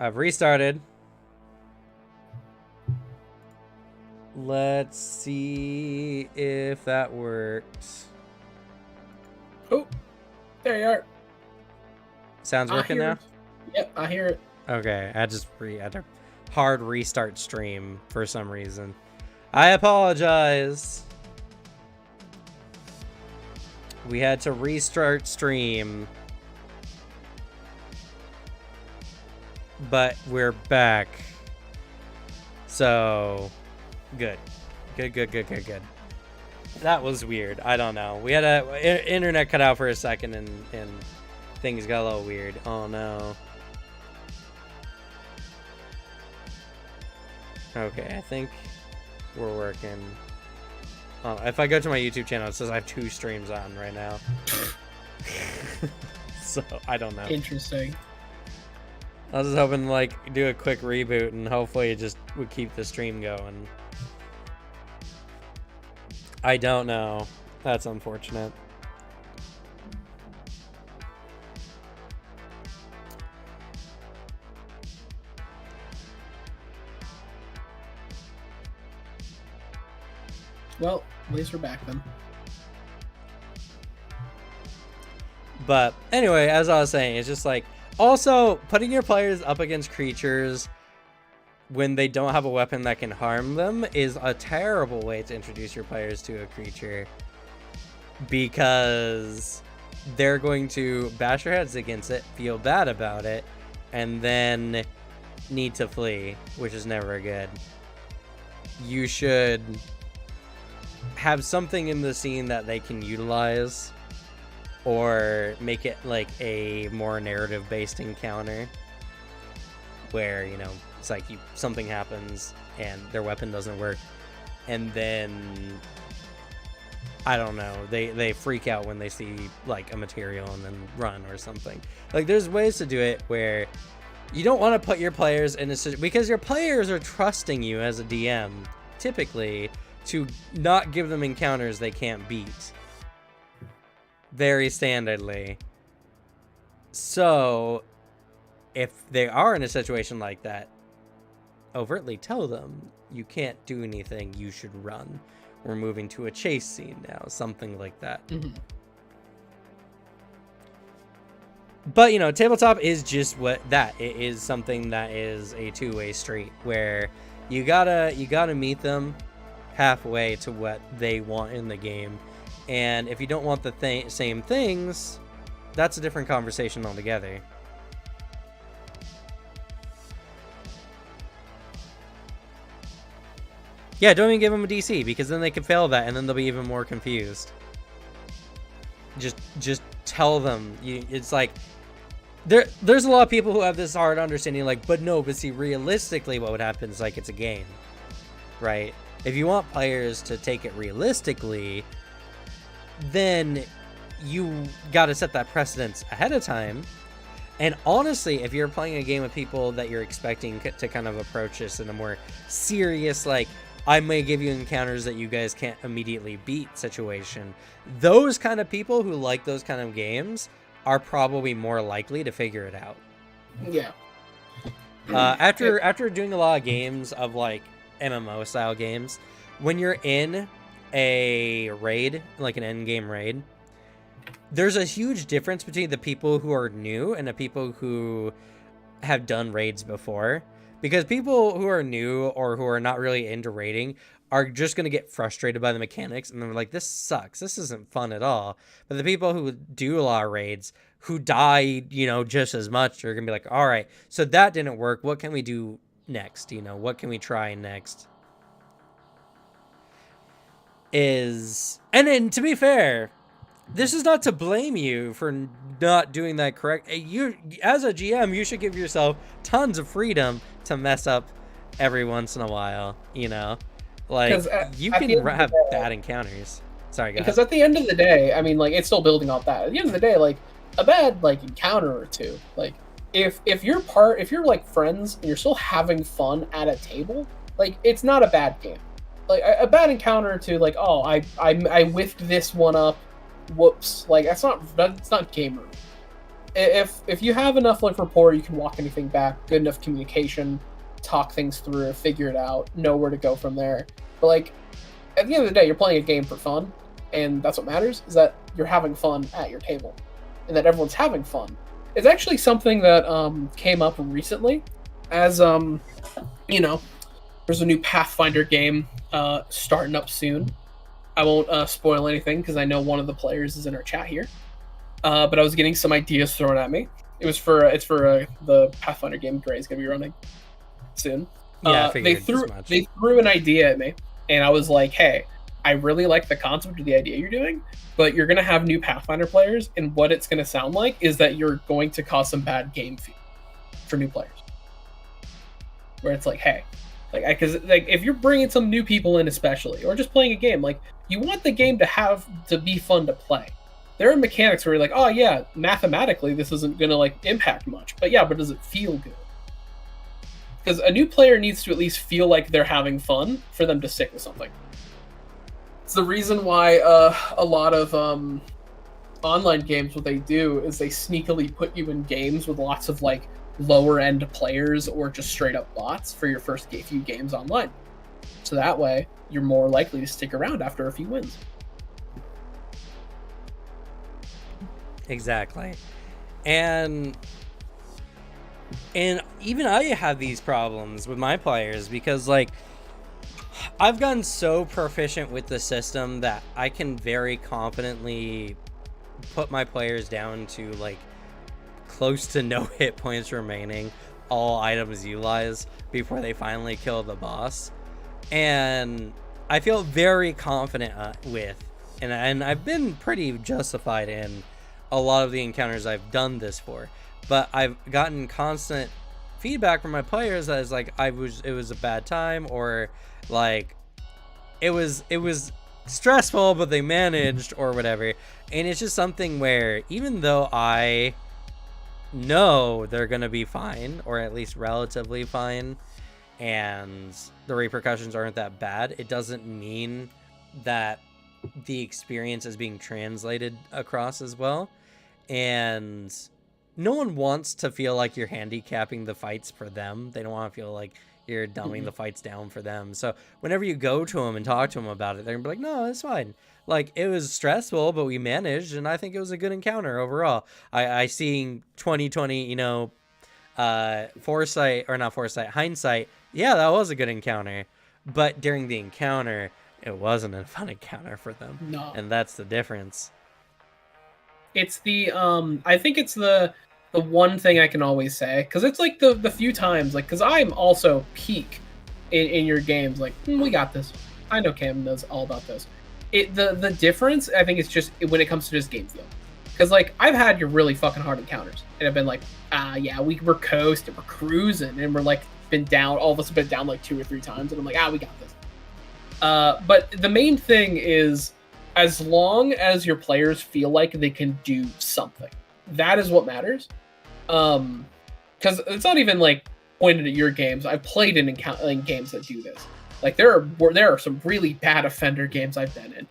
I've restarted. Let's see if that works. Oh, there you are. Sounds working now? Yep, I hear it. Okay, I had to hard restart stream for some reason. I apologize. We had to restart stream. But we're back. So, good. Good. That was weird. I don't know. We had internet cut out for a second and things got a little weird. Oh no. Okay, I think we're working. Oh, if I go to my YouTube channel, it says I have 2 streams on right now. So, I don't know. Interesting. I was just hoping to, like, do a quick reboot and hopefully it just would keep the stream going. I don't know. That's unfortunate. Well, at least we're back then. But anyway, as I was saying, it's just like, also putting your players up against creatures when they don't have a weapon that can harm them is a terrible way to introduce your players to a creature, because they're going to bash their heads against it, feel bad about it, and then need to flee, which is never good. You should have something in the scene that they can utilize, or make it like a more narrative based encounter where, you know, it's like something happens and their weapon doesn't work, and then I don't know, they freak out when they see like a material and then run or something. Like, there's ways to do it where you don't want to put your players in a situation, because your players are trusting you as a DM typically to not give them encounters they can't beat very standardly. So if they are in a situation like that, overtly tell them you can't do anything, you should run. We're moving to a chase scene now, something like that. Mm-hmm. But, you know, tabletop is just it is something that is a two-way street where you gotta meet them halfway to what they want in the game. And if you don't want the same things, that's a different conversation altogether. Yeah, don't even give them a DC, because then they can fail that and then they'll be even more confused. Just tell them. It's like, there's a lot of people who have this hard understanding, like, but see, realistically what would happen is, like, it's a game, right? If you want players to take it realistically, then you got to set that precedence ahead of time. And honestly, if you're playing a game with people that you're expecting to kind of approach this in a more serious, like, I may give you encounters that you guys can't immediately beat situation, those kind of people who like those kind of games are probably more likely to figure it out. Yeah. After doing a lot of games of, like, MMO style games, when you're in a raid, like an end game raid, there's a huge difference between the people who are new and the people who have done raids before, because people who are new or who are not really into raiding are just going to get frustrated by the mechanics, and they're like, this sucks, this isn't fun at all. But the people who do a lot of raids, who die, you know, just as much, are going to be like, all right, so that didn't work, what can we do next? You know, what can we try next? And then, to be fair, this is not to blame you for not doing that correct. You, as a GM, you should give yourself tons of freedom to mess up every once in a while, you know? Like, you can have bad encounters. Sorry, go ahead. Because at the end of the day, I mean, like, it's still building off that. At the end of the day, like, a bad, like, encounter or two, like, if you're like friends and you're still having fun at a table, like, it's not a bad game. Like, a bad encounter or two, like, oh, I whiffed this one up, whoops, like, that's not gamer. if you have enough like rapport, you can walk anything back. Good enough communication, talk things through, figure it out, know where to go from there. But like at the end of the day, you're playing a game for fun, and that's what matters. Is that you're having fun at your table, and that everyone's having fun. It's actually something that came up recently, as you know, there's a new Pathfinder game starting up soon. I won't spoil anything because I know one of the players is in our chat here. But I was getting some ideas thrown at me. It's for the Pathfinder game Gray is going to be running soon. Yeah, they threw an idea at me, and I was like, hey, I really like the concept of the idea you're doing, but you're going to have new Pathfinder players, and what it's going to sound like is that you're going to cause some bad game feel for new players. Where it's like, hey, like, because like if you're bringing some new people in, especially, or just playing a game, like you want the game to be fun to play. There are mechanics where you're like, oh yeah, mathematically this isn't gonna like impact much, but does it feel good? Because a new player needs to at least feel like they're having fun for them to stick with something. It's the reason why a lot of online games, what they do is they sneakily put you in games with lots of like lower end players or just straight up bots for your first few games online. So that way you're more likely to stick around after a few wins. Exactly. And even I have these problems with my players because like I've gotten so proficient with the system that I can very confidently put my players down to like close to no hit points remaining, all items utilized before they finally kill the boss. And I feel very confident with, and I've been pretty justified in a lot of the encounters I've done this for, but I've gotten constant feedback from my players that is like it was a bad time, or like it was stressful but they managed, or whatever. And it's just something where even though I know they're gonna be fine, or at least relatively fine, and the repercussions aren't that bad, it doesn't mean that the experience is being translated across as well. And no one wants to feel like you're handicapping the fights for them. They don't want to feel like you're dumbing the fights down for them. So whenever you go to them and talk to them about it, they're gonna be like, no, it's fine. Like, it was stressful, but we managed, and I think it was a good encounter overall. I seeing 2020, foresight, or not foresight, hindsight, yeah, that was a good encounter. But during the encounter, it wasn't a fun encounter for them. No. And that's the difference. It's the I think it's the one thing I can always say, because it's like the few times, like, because I'm also peak in your games, like, we got this. I know Cam knows all about this. The difference, I think, is just when it comes to just game feel. Because like I've had your really fucking hard encounters, and I've been like, yeah, we're coasting, we're cruising, and we're like been down. All of us have been down like 2 or 3 times, and I'm like, we got this. But the main thing is, as long as your players feel like they can do something, that is what matters. Because it's not even like pointed at your games. I've played in games that do this. Like there are some really bad offender games I've been in,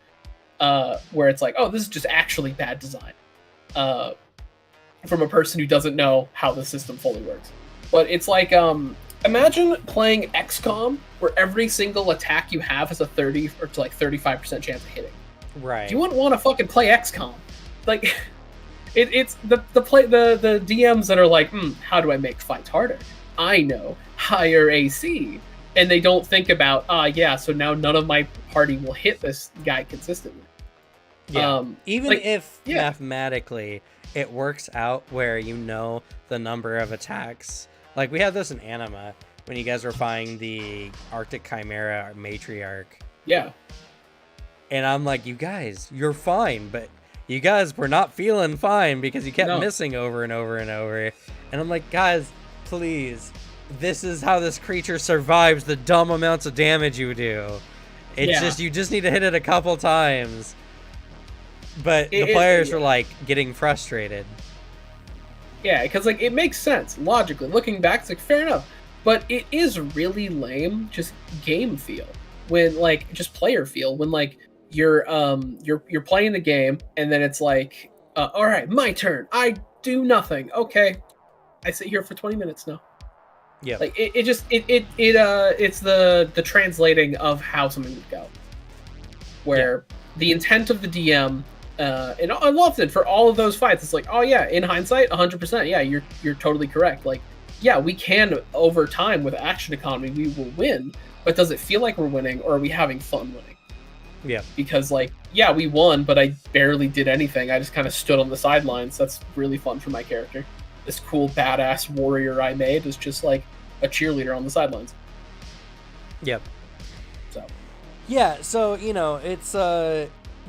where it's like, oh, this is just actually bad design, from a person who doesn't know how the system fully works. But it's like, imagine playing XCOM, where every single attack you have has a 30 or to like 35% chance of hitting. Right. You wouldn't want to fucking play XCOM. Like, it's the DMs that are like, how do I make fights harder? I know, higher AC. And they don't think about, so now none of my party will hit this guy consistently. Yeah. Even if mathematically it works out where the number of attacks. Like, we had this in Anima when you guys were fighting the Arctic Chimera matriarch. Yeah. And I'm like, you guys, you're fine, but you guys were not feeling fine because you kept missing over and over and over. And I'm like, guys, please, this is how this creature survives the dumb amounts of damage you do. It's just, you just need to hit it a couple times. But the players were like getting frustrated. Yeah, because like it makes sense logically. Looking back, it's like fair enough. But it is really lame, just game feel. When like just player feel, when like you're playing the game and then it's like, all right, my turn. I do nothing. Okay, I sit here for 20 minutes now. Yeah. Like it's the translating of how something would go. Where the intent of the DM, and I loved it for all of those fights. It's like, oh yeah, in hindsight, 100%. Yeah, you're totally correct. Like, yeah, we can over time with action economy, we will win. But does it feel like we're winning, or are we having fun winning? Yeah. Because like, yeah, we won, but I barely did anything. I just kind of stood on the sidelines. That's really fun for my character. This cool badass warrior I made is just like a cheerleader on the sidelines. Yep. So. Yeah, so, you know, it's,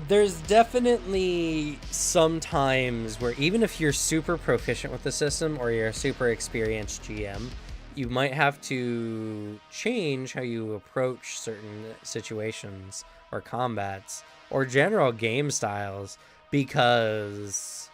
there's definitely some times where even if you're super proficient with the system or you're a super experienced GM, you might have to change how you approach certain situations or combats or general game styles, because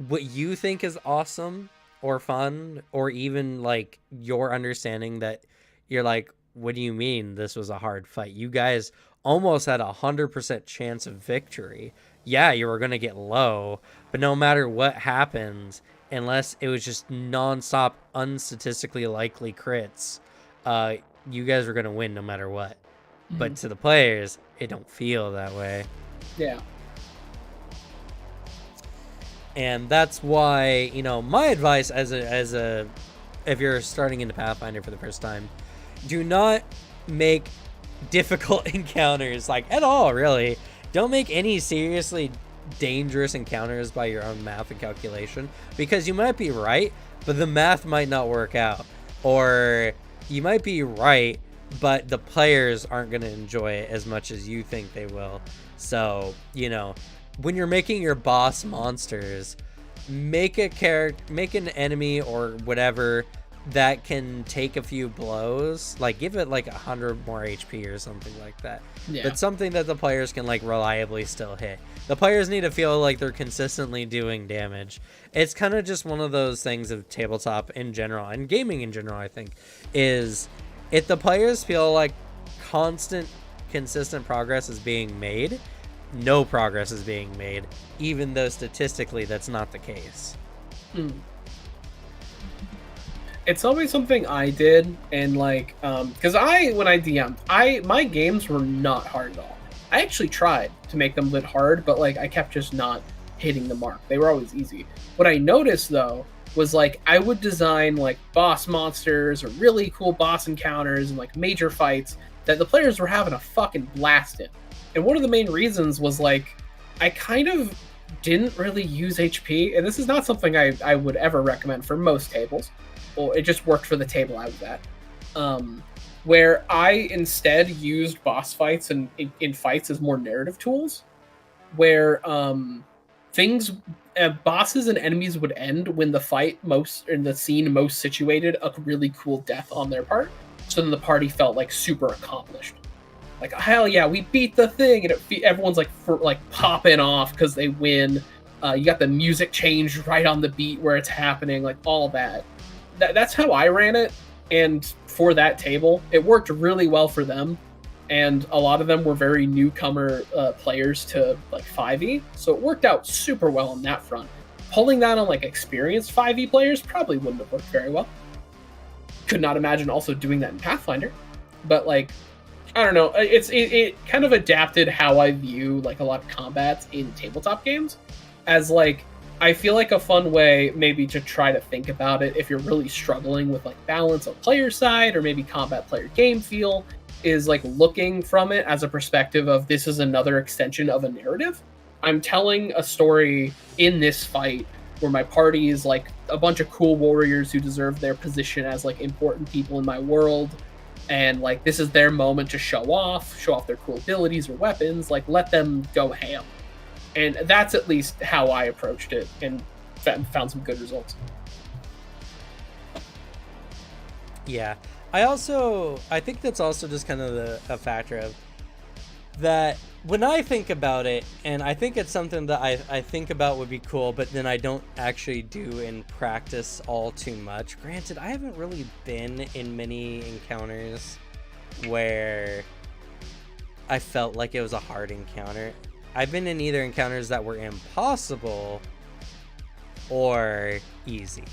what you think is awesome or fun, or even like your understanding that you're like, what do you mean this was a hard fight? You guys almost had 100% chance of victory. Yeah, you were going to get low, but no matter what happens, unless it was just nonstop, unstatistically likely crits, you guys were going to win no matter what. Mm-hmm. But to the players, it don't feel that way. Yeah. And that's why, you know, my advice as a if you're starting into Pathfinder for the first time, do not make difficult encounters, like, at all, really. Don't make any seriously dangerous encounters by your own math and calculation, because you might be right, but the math might not work out. Or you might be right, but the players aren't going to enjoy it as much as you think they will. So, you know, when you're making your boss monsters, make an enemy or whatever that can take a few blows, like give it like 100 more HP or something like that. Yeah. But something that the players can like reliably still hit. The players need to feel like they're consistently doing damage. It's kind of just one of those things of tabletop in general and gaming in general, I think, is if the players feel like consistent progress is being made, no progress is being made, even though statistically that's not the case. It's always something I did, and like, because when I DM'd, my games were not hard at all. I actually tried to make them a bit hard, but like I kept just not hitting the mark. They were always easy. What I noticed though was like I would design like boss monsters or really cool boss encounters and like major fights that the players were having a fucking blast in. And one of the main reasons was like I kind of didn't really use HP, and this is not something I would ever recommend for most tables. Well, it just worked for the table I was at, where I instead used boss fights and in fights as more narrative tools, where bosses and enemies would end when the fight in the scene most situated a really cool death on their part, so then the party felt like super accomplished. Like, hell yeah, we beat the thing, and everyone's like popping off because they win. You got the music changed right on the beat where it's happening, like all that. That's how I ran it, and for that table, it worked really well for them, and a lot of them were very newcomer players to like 5e, so it worked out super well on that front. Pulling that on like experienced 5e players probably wouldn't have worked very well. Could not imagine also doing that in Pathfinder, but like, I don't know, it kind of adapted how I view like a lot of combats in tabletop games, as like, I feel like a fun way maybe to try to think about it if you're really struggling with like balance on player side or maybe combat player game feel, is like looking from it as a perspective of this is another extension of a narrative. I'm telling a story in this fight where my party is like a bunch of cool warriors who deserve their position as like important people in my world, and like this is their moment to show off their cool abilities or weapons, like let them go ham. And that's at least how I approached it, and found some good results. Yeah. I think that's also just kind of a factor of that when I think about it, and I think it's something that I think about would be cool, but then I don't actually do in practice all too much. Granted, I haven't really been in many encounters where I felt like it was a hard encounter. I've been in either encounters that were impossible or easy.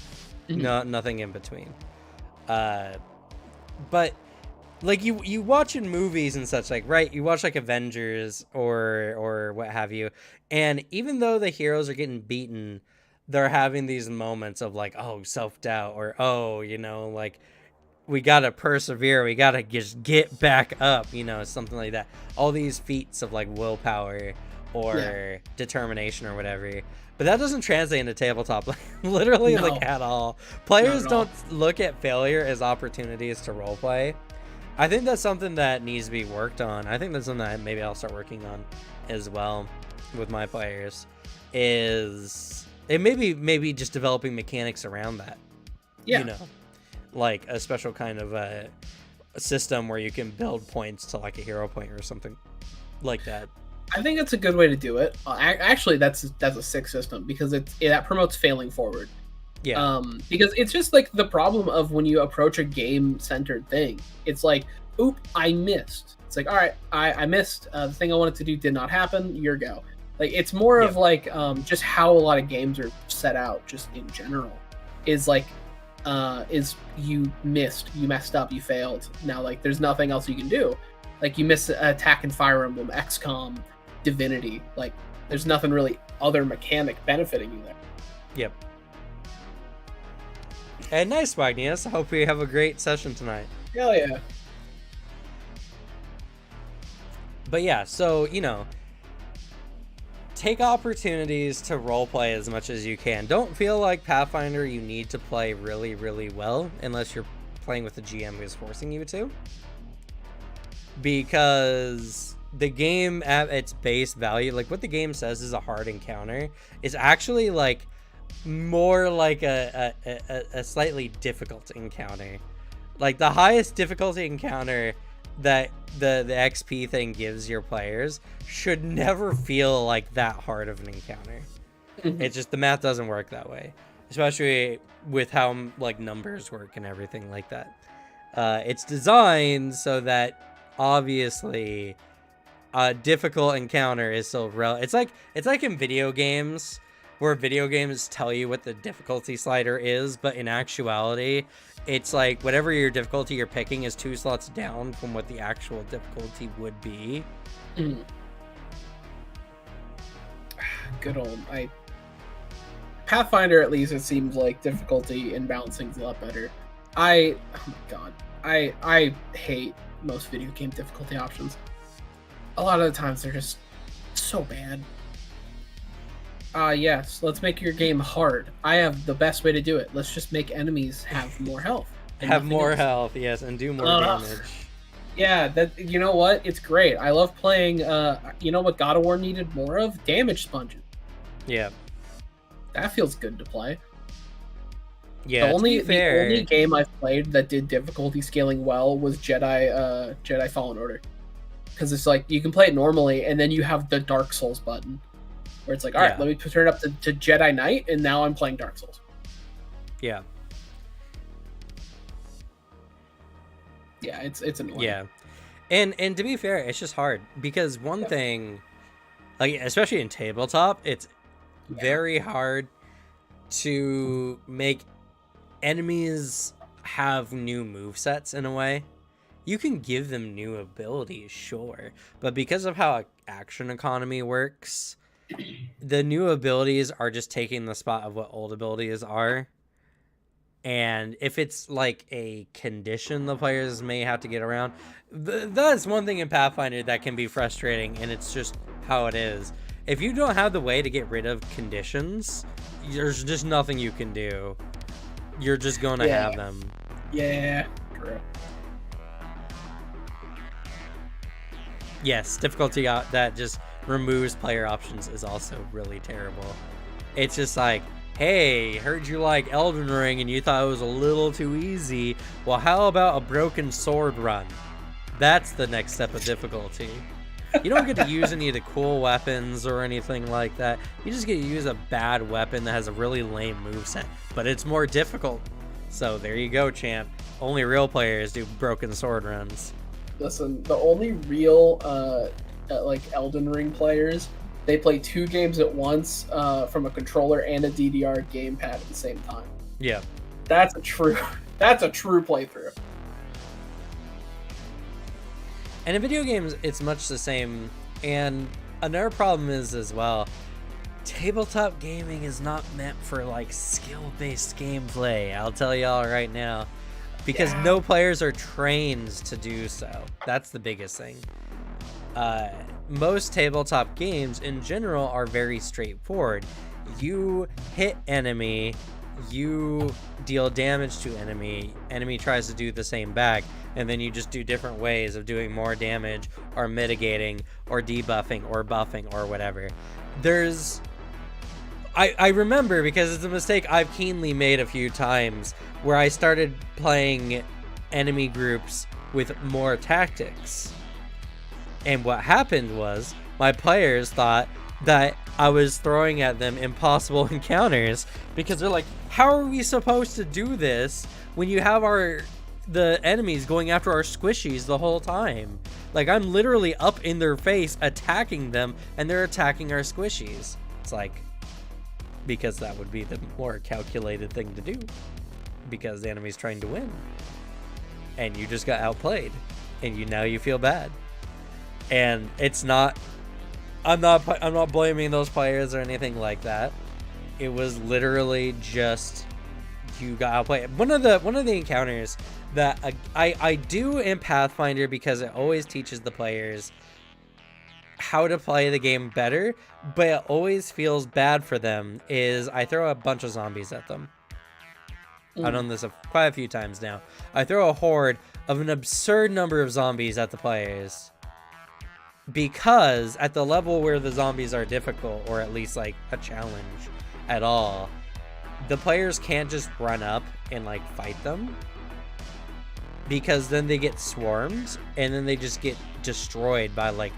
Nothing in between. But like you watch in movies and such, like, right, you watch like Avengers or what have you, and even though the heroes are getting beaten, they're having these moments of like, oh, self-doubt, or oh, like, we gotta persevere, we gotta just get back up, something like that. All these feats of like willpower or determination or whatever. But that doesn't translate into tabletop, like, literally, No. like, at all. Players Not at all. don't look at failure as opportunities to roleplay. I think that's something that needs to be worked on. I think that's something that maybe I'll start working on as well with my players. Is it maybe just developing mechanics around that? Yeah. Like a special kind of a system where you can build points to like a hero point or something like that. I think that's a good way to do it. Actually, that's a sick system because that promotes failing forward. Yeah. Because it's just like the problem of when you approach a game-centered thing. It's like, oop, I missed. It's like, all right, I missed. The thing I wanted to do did not happen. Your go. Like, it's more of like just how a lot of games are set out, just in general. Is like, is you messed up, you failed. Now, like, there's nothing else you can do. Like, you miss Attack and Fire Emblem, XCOM, Divinity. Like, there's nothing really other mechanic benefiting you there. Yep. And nice, Magnius. I hope we have a great session tonight. Hell yeah. But yeah, so, take opportunities to roleplay as much as you can. Don't feel like Pathfinder you need to play really, really well unless you're playing with a GM who's forcing you to. Because the game at its base value, like what the game says is a hard encounter, is actually like more like a slightly difficult encounter. Like the highest difficulty encounter that the XP thing gives your players should never feel like that hard of an encounter. It's just the math doesn't work that way, especially with how like numbers work and everything like that. It's designed so that obviously a difficult encounter is still it's like in video games where video games tell you what the difficulty slider is, but in actuality it's like whatever your difficulty you're picking is 2 slots down from what the actual difficulty would be. Good old Pathfinder, at least it seems like difficulty and balancing's a lot better. Oh my god, I hate most video game difficulty options. A lot of the times they're just so bad. Yes, let's make your game hard. I have the best way to do it. Let's just make enemies have more health. Have more health, yes, and do more damage. Yeah, you know what? It's great. I love playing, you know what God of War needed more of? Damage sponges. Yeah. That feels good to play. Yeah, the only game I've played that did difficulty scaling well was Jedi Fallen Order. Because it's like, you can play it normally, and then you have the Dark Souls button. Where it's like, all right, let me turn it up to Jedi Knight, and now I'm playing Dark Souls. Yeah. Yeah, it's annoying. Yeah. And to be fair, it's just hard. Because one thing, like especially in tabletop, it's very hard to make enemies have new movesets in a way. You can give them new abilities, sure. But because of how action economy works, the new abilities are just taking the spot of what old abilities are. And if it's like a condition the players may have to get around, that's one thing in Pathfinder that can be frustrating, and it's just how it is. If you don't have the way to get rid of conditions, there's just nothing you can do. You're just going to have them. Yeah, true. Yes, difficulty that just removes player options is also really terrible. It's just like, hey, heard you like Elden Ring and you thought it was a little too easy. Well, how about a broken sword run? That's the next step of difficulty. You don't get to use any of the cool weapons or anything like that. You just get to use a bad weapon that has a really lame moveset, but it's more difficult. So there you go, champ. Only real players do broken sword runs. Listen, the only real like Elden Ring players they play 2 games at once from a controller and a DDR gamepad at the same time. Yeah. That's a true playthrough. And in video games, it's much the same. And another problem is as well, tabletop gaming is not meant for like skill-based gameplay. I'll tell y'all right now, because no players are trained to do so. That's the biggest thing. Most tabletop games in general are very straightforward. You hit enemy, you deal damage to enemy tries to do the same back, and then you just do different ways of doing more damage or mitigating or debuffing or buffing or whatever. I remember, because it's a mistake I've keenly made a few times, where I started playing enemy groups with more tactics. And what happened was, my players thought that I was throwing at them impossible encounters, because they're like, how are we supposed to do this when you have the enemies going after our squishies the whole time? Like, I'm literally up in their face attacking them, and they're attacking our squishies. It's like, because that would be the more calculated thing to do, because the enemy's trying to win, and you just got outplayed, and now you feel bad. And it's not, I'm not blaming those players or anything like that. It was literally just, you got outplayed. One of the encounters that I do in Pathfinder, because it always teaches the players how to play the game better, but it always feels bad for them, is I throw a bunch of zombies at them. I've done this quite a few times now. I throw a horde of an absurd number of zombies at the players, because at the level where the zombies are difficult, or at least like a challenge at all, the players can't just run up and like fight them, because then they get swarmed, and then they just get destroyed by like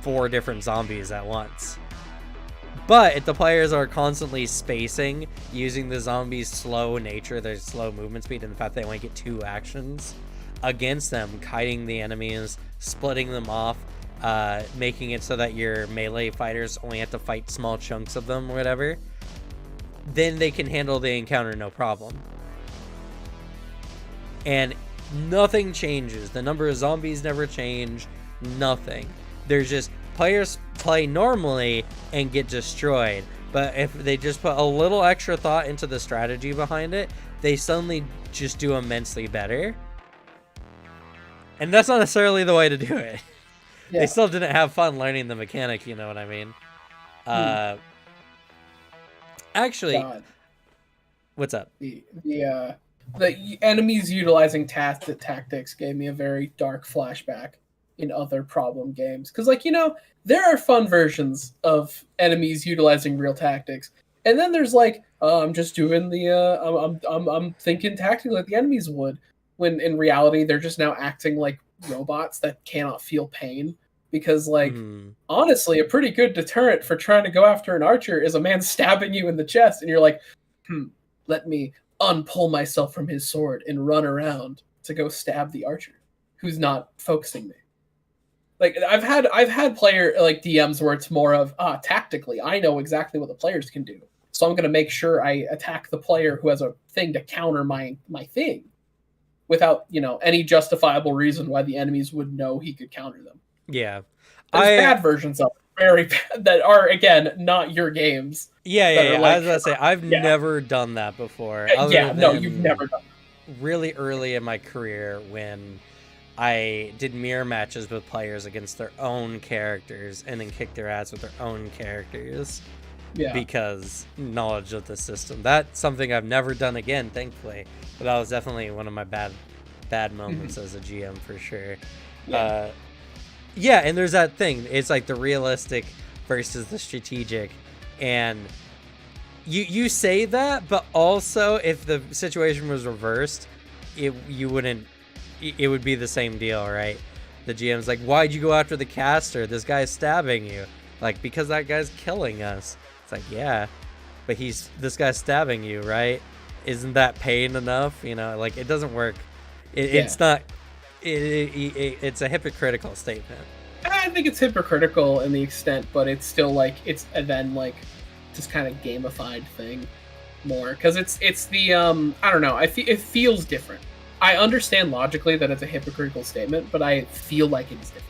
4 different zombies at once. But if the players are constantly spacing, using the zombies' slow nature, their slow movement speed, and the fact they only get 2 actions against them, kiting the enemies, splitting them off, making it so that your melee fighters only have to fight small chunks of them or whatever, then they can handle the encounter no problem. And nothing changes. The number of zombies never change. Nothing. There's just, players play normally and get destroyed. But if they just put a little extra thought into the strategy behind it, they suddenly just do immensely better. And that's not necessarily the way to do it. Yeah. They still didn't have fun learning the mechanic, you know what I mean? Actually, God. What's up? The enemies utilizing tactics gave me a very dark flashback in other problem games. Because, like, there are fun versions of enemies utilizing real tactics. And then there's like, I'm just doing I'm thinking tactically like the enemies would. When in reality, they're just now acting like robots that cannot feel pain. Because, like, honestly, a pretty good deterrent for trying to go after an archer is a man stabbing you in the chest. And you're like, let me unpull myself from his sword and run around to go stab the archer who's not focusing me. Like, I've had player, like, DMs where it's more of, tactically, I know exactly what the players can do. So I'm going to make sure I attack the player who has a thing to counter my thing, without, any justifiable reason why the enemies would know he could counter them. Yeah. There's bad versions of it, very bad, that are, again, not your games. Yeah. Like, I was going to say, I've never done that before. You've never done that. Really early in my career, when I did mirror matches with players against their own characters and then kicked their ass with their own characters. Yeah. Because knowledge of the system. That's something I've never done again, thankfully. But that was definitely one of my bad moments as a GM, for sure. Yeah. And there's that thing. It's like the realistic versus the strategic. And you say that, but also if the situation was reversed, it would be the same deal, right? The GM's like, why'd you go after the caster? This guy's stabbing you. Like, because that guy's killing us. It's like, yeah, but this guy's stabbing you, right? Isn't that pain enough? Like, it doesn't work. It's not. It's a hypocritical statement. I think it's hypocritical in the extent, but it's still like it's a then like just kind of gamified thing more because it's the I don't know. It feels different. I understand logically that it's a hypocritical statement, but I feel like it is different.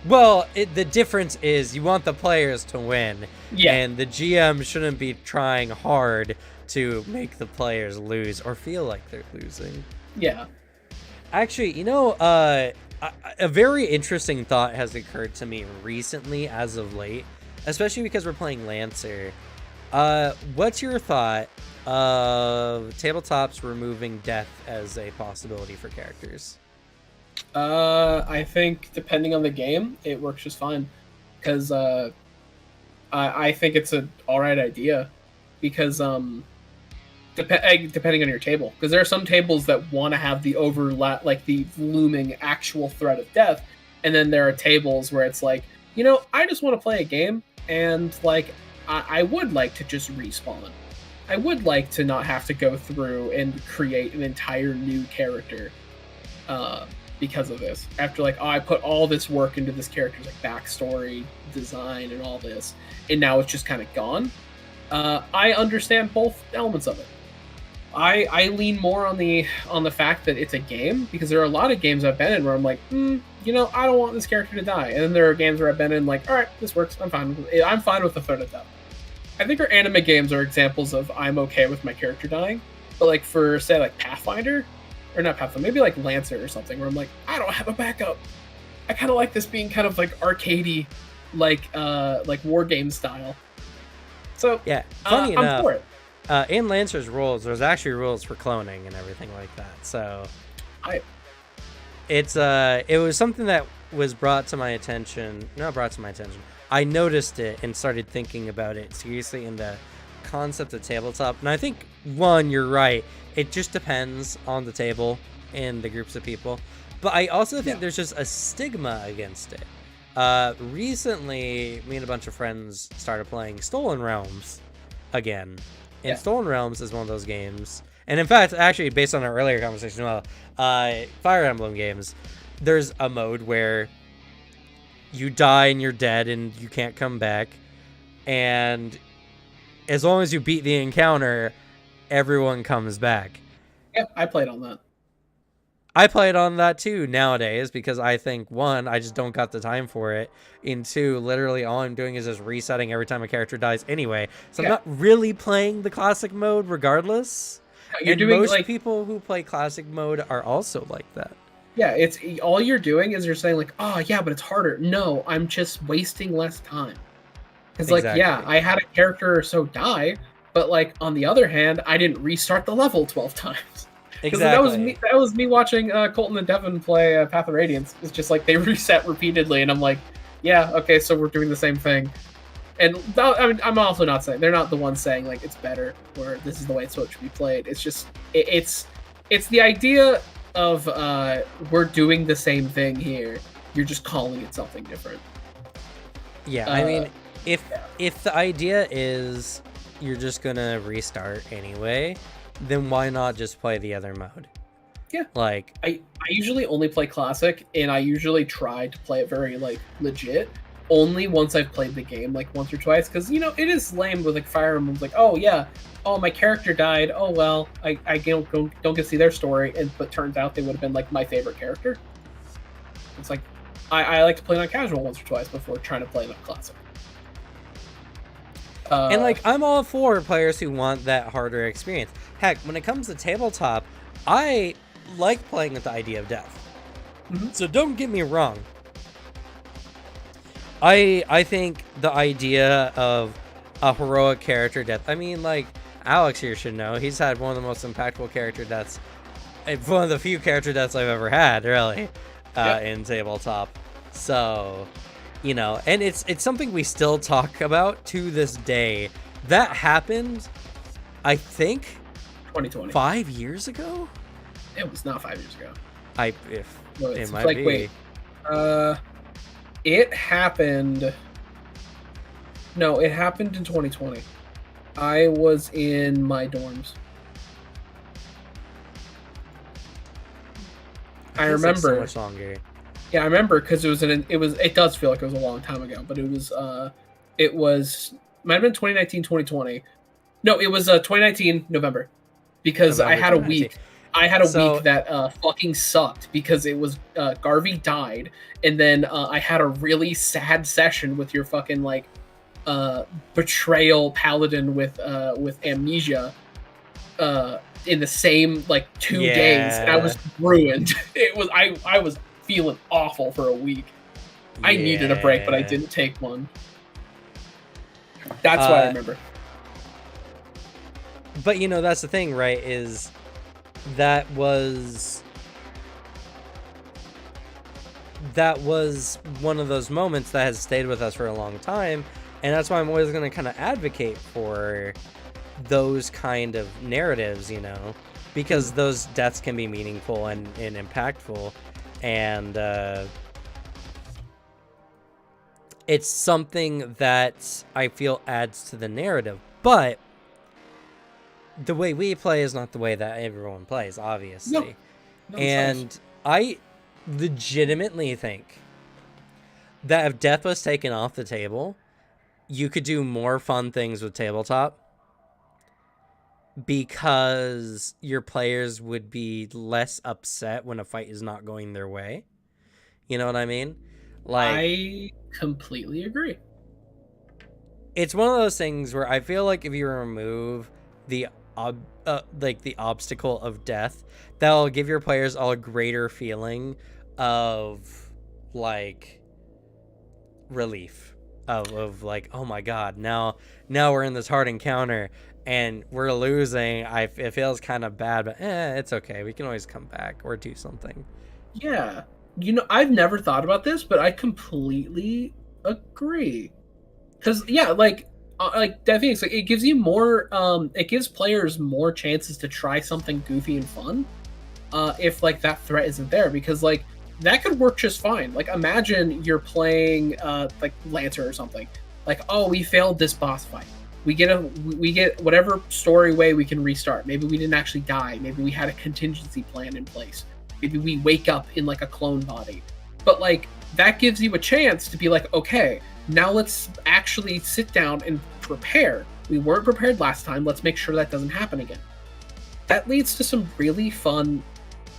Well, the difference is you want the players to win, Yeah. and the GM shouldn't be trying hard to make the players lose or feel like they're losing. Yeah. Actually, you know, a very interesting thought has occurred to me recently as of late, especially because we're playing Lancer. What's your thought of tabletops removing death as a possibility for characters? I think depending on the game, it works just fine. Because I think it's an alright idea. Because depending on your table, because there are some tables that want to have the overlap, like the looming actual threat of death, and then there are tables where it's like, you know, I just want to play a game, and like I would like to just respawn. I would like to not have to go through and create an entire new character because of this. After like, oh, I put all this work into this character's like backstory, design, and all this, and now it's just kind of gone. I understand both elements of it. I lean more on the fact that it's a game, because there are a lot of games I've been in where I'm like, you know, I don't want this character to die, and then there are games where I've been in like, all right, this works, I'm fine with the threat of death. I think our anime games are examples of I'm okay with my character dying, but like for say like Pathfinder, or not Pathfinder, maybe like Lancer or something, where I'm like, I don't have a backup. I kind of like this being kind of like arcadey, like war game style. So yeah, funny enough, I'm for it. In Lancer's rules, there's actually rules for cloning and everything like that. So, it was something that was brought to my attention. Not brought to my attention. I noticed it and started thinking about it seriously in the concept of tabletop. And I think, one, you're right. It just depends on the table and the groups of people. But I also think there's just a stigma against it. Recently, me and a bunch of friends started playing Stolen Realms again. And Stolen Realms is one of those games. And in fact, actually, based on our earlier conversation, Fire Emblem games, there's a mode where you die and you're dead and you can't come back. And as long as you beat the encounter, everyone comes back. Yeah, I played on that. I played on that too nowadays because I think, one, I just don't got the time for it, and two, literally all I'm doing is just resetting every time a character dies anyway. So I'm not really playing the classic mode regardless. Most people who play classic mode are also like that. Yeah, it's all you're doing is you're saying like, oh yeah, but it's harder. No, I'm just wasting less time. Because like, yeah, I had a character or so die, but like on the other hand, I didn't restart the level 12 times. Exactly. That was me watching Colton and Devin play Path of Radiance. It's just like they reset repeatedly, and I'm like, yeah, okay, so we're doing the same thing. And I mean, I'm also not saying they're not the ones saying like it's better or this is the way it's supposed to be played. It's just it's the idea of we're doing the same thing here. You're just calling it something different. Yeah, I mean, if the idea is you're just gonna restart anyway, then why not just play the other mode? Yeah. Like I usually only play classic, and I usually try to play it very like legit only once I've played the game like once or twice, because you know it is lame with like Fire Emblem's like, oh yeah, oh my character died, oh well, I don't get to see their story, but turns out they would have been like my favorite character. It's like I like to play it on casual once or twice before trying to play it on classic. And like I'm all for players who want that harder experience. Heck, when it comes to tabletop, I like playing with the idea of death. Mm-hmm. So don't get me wrong. I think the idea of a heroic character death, I mean, like, Alex here should know, he's had one of the most impactful character deaths, one of the few character deaths I've ever had, really, in tabletop. So, you know, and it's something we still talk about to this day. That happened, I think, 2020. 5 years ago? It was not 5 years ago. It might be. Wait. It happened... No, it happened in 2020. I was in my dorms. I remember. Like so much longer. Yeah, I remember because it does feel like it was a long time ago, but it was might have been 2019, 2020. No, it was 2019 November, because November 2019. I had a week So that fucking sucked because it was Garvey died, and then I had a really sad session with your fucking like betrayal paladin with amnesia in the same like 2 days, and I yeah, was ruined. I was feeling awful for a week. I needed a break, but I yeah. didn't take one. That's why I Uh, remember. but that's the thing, right? Is that was one of those moments that has stayed with us for a long time, and that's why I'm always going to kind of advocate for those kind of narratives, because those deaths can be meaningful and impactful, and it's something that I feel adds to the narrative. But the way we play is not the way that everyone plays, obviously. No, And I legitimately think that if death was taken off the table, you could do more fun things with tabletop, because your players would be less upset when a fight is not going their way. You know what I mean? Like, I completely agree. it's one of those things where I feel like if you remove the the obstacle of death, that'll give your players all a greater feeling of like relief, of like, oh my god, now we're in this hard encounter and we're losing. It feels kind of bad, but it's okay, we can always come back or do something. Yeah. I've never thought about this, but I completely agree. Because yeah, like that thing is like, it gives you more. It gives players more chances to try something goofy and fun. If like that threat isn't there, because like that could work just fine. Like imagine you're playing like Lancer or something. Like, oh, we failed this boss fight. We get whatever story way we can restart. Maybe we didn't actually die. Maybe we had a contingency plan in place. Maybe we wake up in like a clone body. But like that gives you a chance to be like, okay, now let's actually sit down and prepare. We weren't prepared last time. Let's make sure that doesn't happen again. That leads to some really fun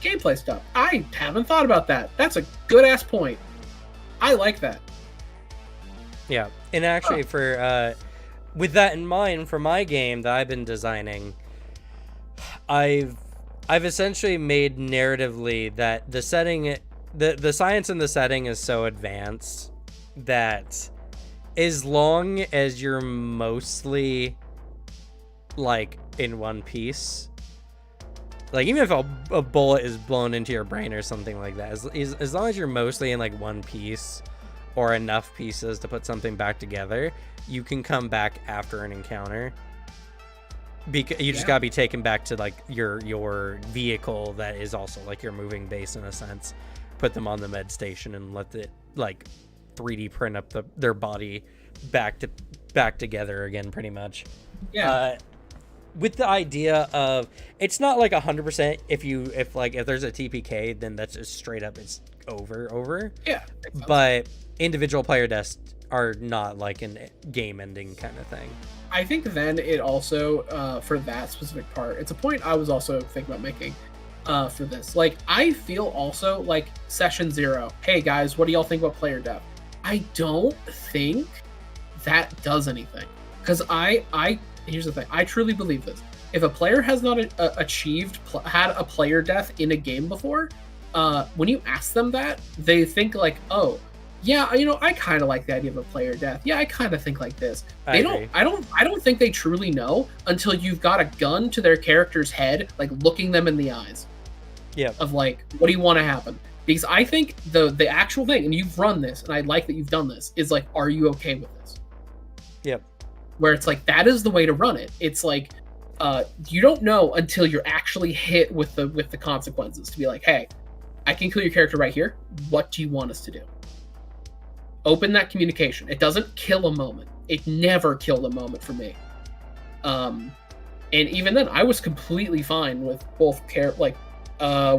gameplay stuff. I haven't thought about that. That's a good ass point. I like that. Yeah, and actually, for with that in mind, for my game that I've been designing, I've essentially made narratively that the setting, the science in the setting is so advanced that as long as you're mostly like in one piece, like even if a bullet is blown into your brain or something like that, as long as you're mostly in like one piece or enough pieces to put something back together, you can come back after an encounter. Because you just gotta be taken back to like your vehicle that is also like your moving base in a sense. Put them on the med station and let it like 3D print up their body back together again, pretty much. Yeah. With the idea of, it's not like 100% if there's a TPK, then that's just straight up it's over. Yeah. But individual player deaths are not like a game ending kind of thing. I think then it also for that specific part, it's a point I was also thinking about making for this. Like I feel also like session 0, hey guys, what do y'all think about player death? I don't think that does anything, because here's the thing, I truly believe this. If a player has not had a player death in a game before, when you ask them that, they think like, oh yeah, I kind of like the idea of a player death. Yeah, I kind of think like this. I don't think they truly know until you've got a gun to their character's head, like looking them in the eyes. Yeah. Of like, what do you want to happen? Because I think the actual thing, and you've run this, and I like that you've done this, is like, are you okay with this? Yep. Where it's like, that is the way to run it. It's like, you don't know until you're actually hit with the consequences, to be like, hey, I can kill your character right here. What do you want us to do? Open that communication. It doesn't kill a moment. It never killed a moment for me. And even then, I was completely fine with both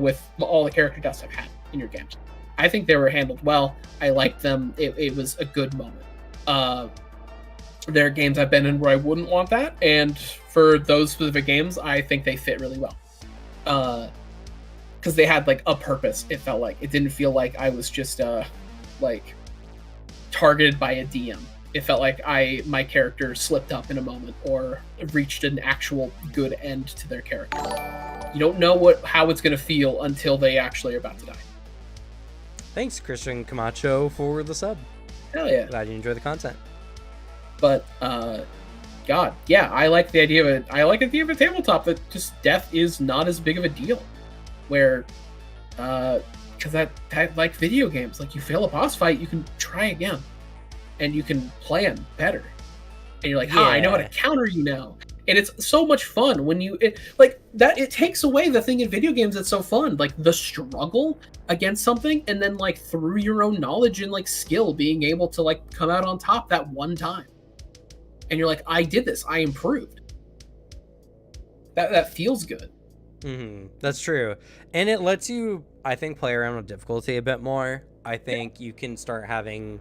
with all the character deaths I've had in your games. I think they were handled well. I liked them. It was a good moment. There are games I've been in where I wouldn't want that, and for those specific games, I think they fit really well. Because they had like a purpose. It felt like it didn't feel like I was just like targeted by a DM. It felt like my character slipped up in a moment or reached an actual good end to their character. You don't know how it's going to feel until they actually are about to die. Thanks, Christian Camacho, for the sub. Hell yeah. Glad you enjoy the content. But God, yeah, I like the idea of it. I like the idea of a tabletop that just death is not as big of a deal. Where because that like video games, like you fail a boss fight, you can try again. And you can plan better. And you're like, I know how to counter you now. And it's so much fun when it takes away the thing in video games that's so fun. Like the struggle against something, and then like through your own knowledge and like skill, being able to like come out on top that one time. And you're like, I did this, I improved. That feels good. Mm-hmm. That's true. And it lets you, I think, play around with difficulty a bit more. I think you can start having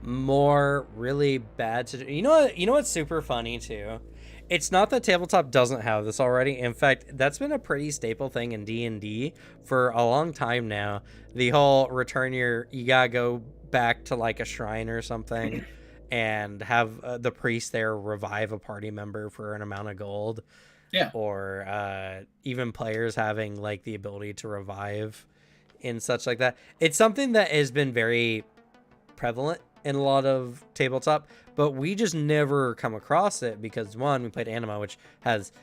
more really bad you know what's super funny too, it's not that tabletop doesn't have this already. In fact, that's been a pretty staple thing in D&D for a long time now. The whole you gotta go back to like a shrine or something and have the priest there revive a party member for an amount of gold. Or even players having like the ability to revive and such like that. It's something that has been very prevalent in a lot of tabletop, but we just never come across it because one, we played Anima, which has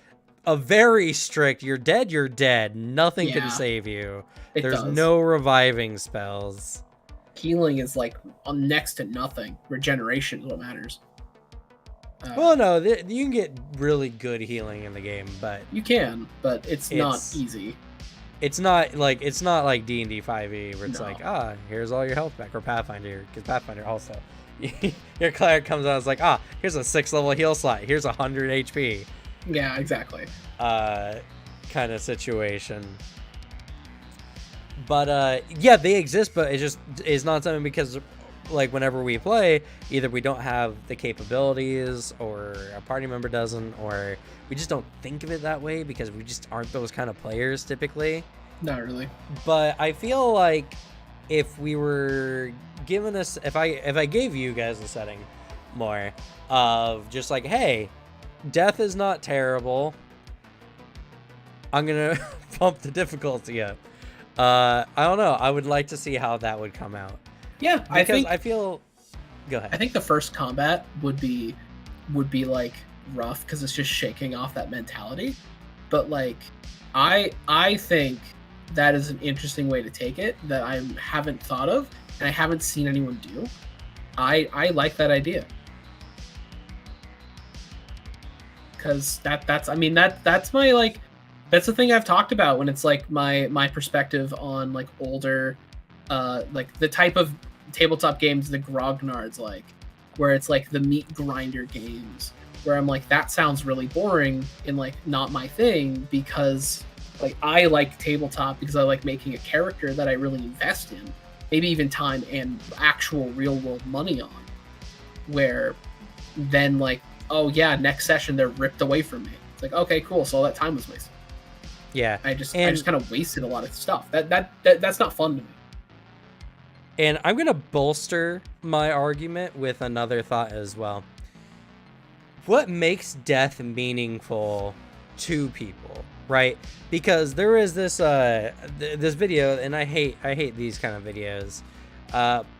a very strict you're dead, nothing can save you. There's no reviving spells. Healing is like next to nothing. Regeneration is what matters. Well, no, you can get really good healing in the game, but you can, but it's not easy. It's not like D&D 5e where it's here's all your health back, or Pathfinder, because Pathfinder also your cleric comes out and it's like, here's a 6th level heal slot, here's 100 HP. Yeah, exactly. Kind of situation. But they exist, but it just is not something because like whenever we play, either we don't have the capabilities or a party member doesn't, or we just don't think of it that way because we just aren't those kind of players typically. Not really. But I feel like if we were given us, if I gave you guys a setting more of just like, hey, death is not terrible, I'm gonna bump the difficulty up. I don't know, I would like to see how that would come out. Yeah, because I feel. Go ahead. I think the first combat would be like rough because it's just shaking off that mentality. But like, I think that is an interesting way to take it that I haven't thought of and I haven't seen anyone do. I like that idea because that's my like that's the thing I've talked about when it's like my perspective on like older. Like the type of tabletop games the grognards like, where it's like the meat grinder games, where I'm like, that sounds really boring and like not my thing, because like I like tabletop because I like making a character that I really invest in, maybe even time and actual real world money on, where then like, oh yeah, next session they're ripped away from me. It's like, okay, cool, so all that time was wasted. Yeah, I just kind of wasted a lot of stuff. That's not fun to me. And I'm going to bolster my argument with another thought as well. What makes death meaningful to people, right? Because there is this this video, and I hate these kind of videos,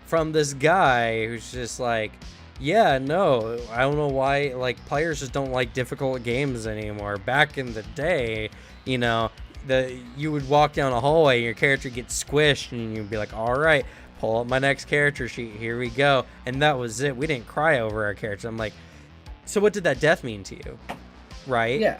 from this guy who's just like, yeah, no, I don't know why, like, players just don't like difficult games anymore. Back in the day, you know, you would walk down a hallway and your character gets squished and you'd be like, all right, pull up my next character sheet, here we go. And that was it. We didn't cry over our character. I'm like, so what did that death mean to you? Right? Yeah.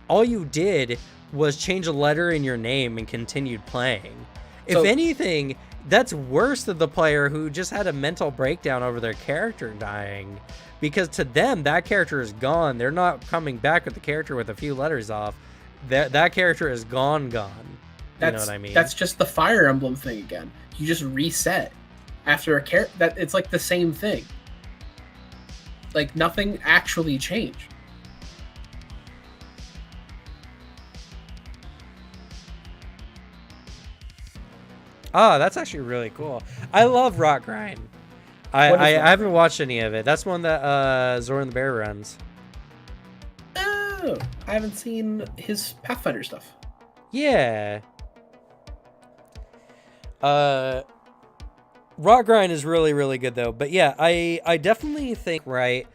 All you did was change a letter in your name and continued playing. If anything, that's worse than the player who just had a mental breakdown over their character dying. Because to them, that character is gone. They're not coming back with the character with a few letters off. That character is gone. You know what I mean? That's just the Fire Emblem thing again. You just reset after a character. That it's like the same thing. Like nothing actually changed. Oh, that's actually really cool. I love Rock Grind. I haven't watched any of it. That's one that Zora and the Bear runs. Oh, I haven't seen his Pathfinder stuff. Yeah. Rock Grind is really, really good though. But yeah, I definitely think, right,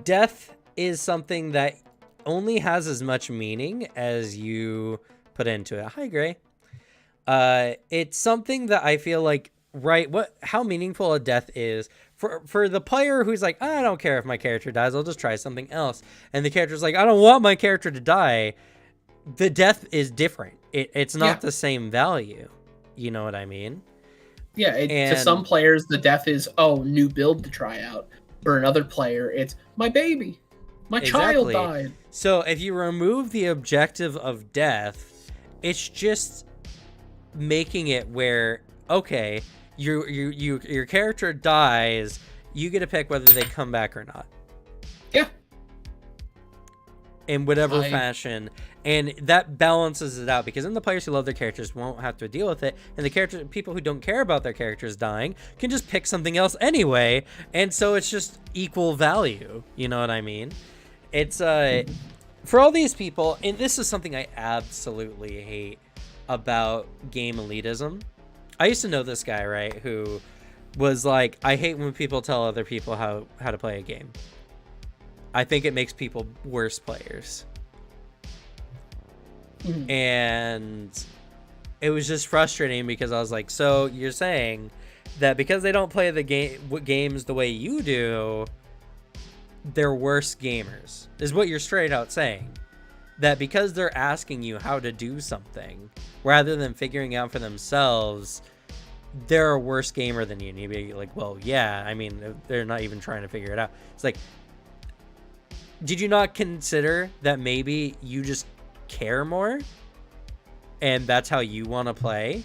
death is something that only has as much meaning as you put into it. Hi, Gray. It's something that I feel like, right, how meaningful a death is for the player who's like, I don't care if my character dies, I'll just try something else. And the character's like, I don't want my character to die. The death is different. It's not the same value. You know what I mean? Yeah, to some players, the death is, new build to try out. For another player, it's my baby. My child died. So if you remove the objective of death, it's just making it where, okay, your character dies, you get to pick whether they come back or not. Yeah. In whatever fashion. And that balances it out, because then the players who love their characters won't have to deal with it, and the people who don't care about their characters dying can just pick something else anyway, and so it's just equal value. You know what I mean? It's for all these people, and this is something I absolutely hate about game elitism. I used to know this guy, right, who was like, I hate when people tell other people how to play a game. I think it makes people worse players. Mm-hmm. And it was just frustrating, because I was like, so you're saying that because they don't play the games the way you do, they're worse gamers, is what you're straight out saying. That because they're asking you how to do something rather than figuring out for themselves, they're a worse gamer than you. And you'd be like, well, yeah, I mean, they're not even trying to figure it out. It's like, did you not consider that maybe you just care more and that's how you want to play?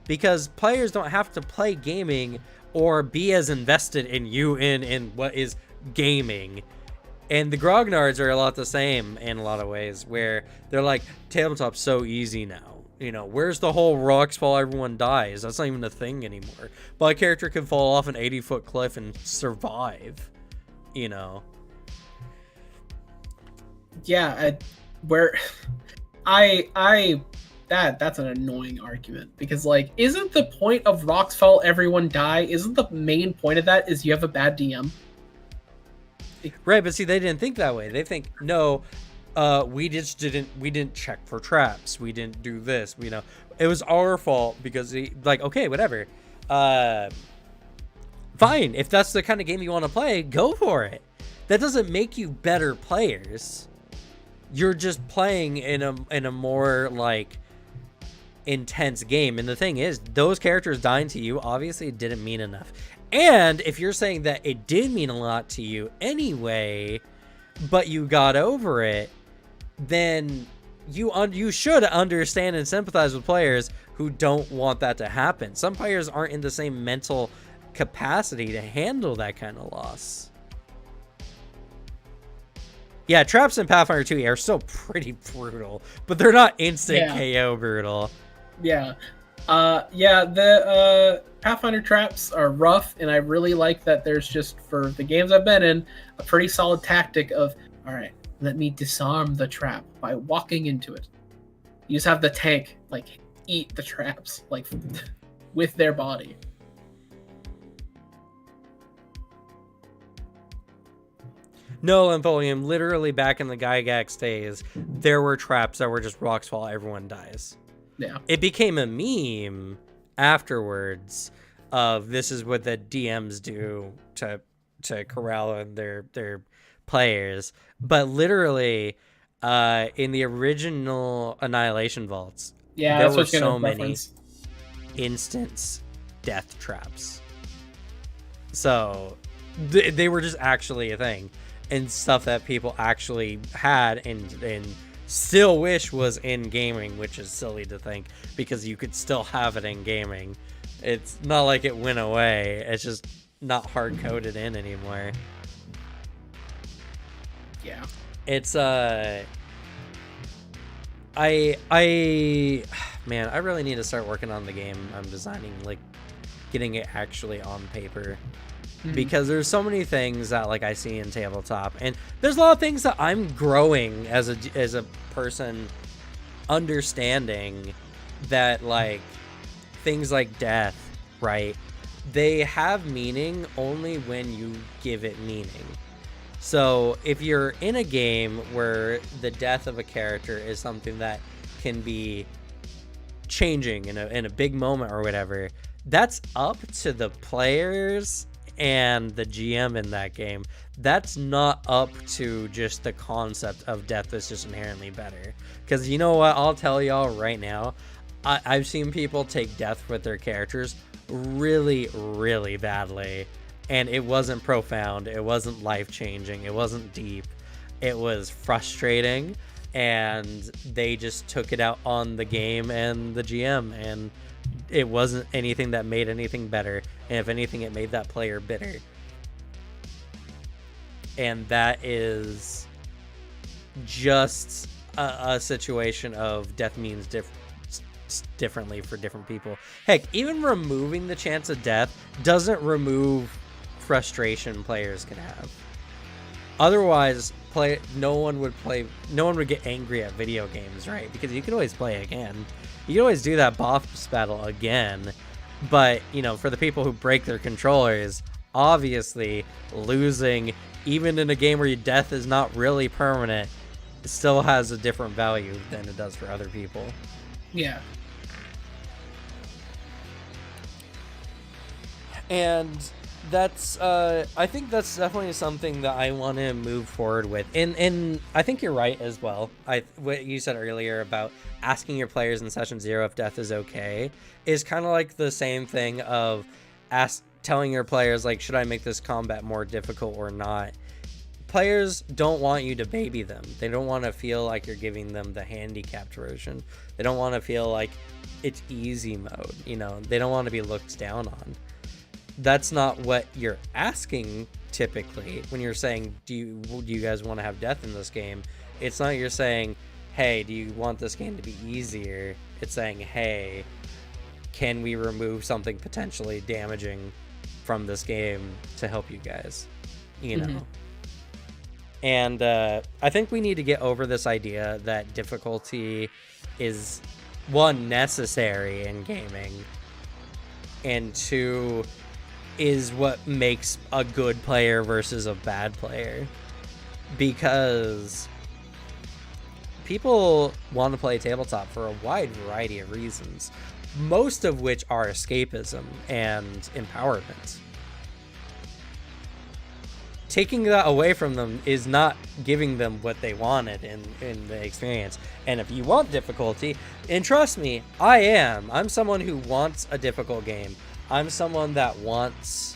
Because players don't have to play gaming or be as invested in you in what is gaming. And the grognards are a lot the same in a lot of ways, where they're like, tabletop's so easy now. You know, where's the whole rocks fall, everyone dies? That's not even a thing anymore. My character can fall off an 80-foot cliff and survive, you know? Yeah, that's an annoying argument, because, like, isn't the point of rocks fall, everyone die? Isn't the main point of that is you have a bad DM? Right, but see, they didn't think that way. They think, no, we didn't check for traps. We didn't do this. You know, it was our fault because, like, okay, whatever. Fine, if that's the kind of game you want to play, go for it. That doesn't make you better players. You're just playing in a more, like, intense game. And the thing is, those characters dying to you obviously didn't mean enough. And if you're saying that it did mean a lot to you anyway, but you got over it, then you should understand and sympathize with players who don't want that to happen. Some players aren't in the same mental capacity to handle that kind of loss. Yeah, traps in Pathfinder 2 are still pretty brutal, but they're not instant KO brutal. Yeah. The Pathfinder traps are rough, and I really like that there's just, for the games I've been in, a pretty solid tactic of, all right, let me disarm the trap by walking into it. You just have the tank, like, eat the traps, like, with their body. No, Lampolium, literally back in the Gygax days, there were traps that were just rocks fall, everyone dies. Yeah. It became a meme afterwards of this is what the DMs do to corral their players. But literally, in the original Annihilation Vaults, there were so many instance death traps. So they were just actually a thing, and stuff that people actually had and still wish was in gaming, which is silly to think because you could still have it in gaming. It's not like it went away. It's just not hard coded in anymore. Yeah. It's man, I really need to start working on the game I'm designing, like getting it actually on paper. Because there's so many things that like I see in tabletop, and there's a lot of things that I'm growing as a person, understanding that like things like death, right? They have meaning only when you give it meaning. So if you're in a game where the death of a character is something that can be changing in a big moment or whatever, that's up to the players and the GM in that game. That's not up to just the concept of death that's just inherently better. Because you know what, I'll tell y'all right now, I've seen people take death with their characters really, really badly, and it wasn't profound, it wasn't life-changing, it wasn't deep, it was frustrating, and they just took it out on the game and the GM, and it wasn't anything that made anything better, and if anything, it made that player bitter. And that is just a situation of death means differently for different people. Heck, even removing the chance of death doesn't remove frustration players can have. Otherwise, no one would get angry at video games, right? Because you could always play again. You can always do that boss battle again. But, you know, for the people who break their controllers, obviously losing, even in a game where your death is not really permanent, it still has a different value than it does for other people. Yeah. And that's I think that's definitely something that I want to move forward with, and I think you're right as well. What you said earlier about asking your players in session 0 if death is okay is kind of like the same thing of telling your players, like, should I make this combat more difficult or not? Players don't want you to baby them. They don't want to feel like you're giving them the handicapped version. They don't want to feel like it's easy mode, you know. They don't want to be looked down on. That's not what you're asking typically when you're saying, do you guys want to have death in this game? It's not you're saying, hey, do you want this game to be easier? It's saying, hey, can we remove something potentially damaging from this game to help you guys? You know? And I think we need to get over this idea that difficulty is, one, necessary in gaming, and two, is what makes a good player versus a bad player. Because people want to play tabletop for a wide variety of reasons, most of which are escapism and empowerment. Taking that away from them is not giving them what they wanted in the experience. And if you want difficulty, and trust me, I'm someone who wants a difficult game. I'm someone that wants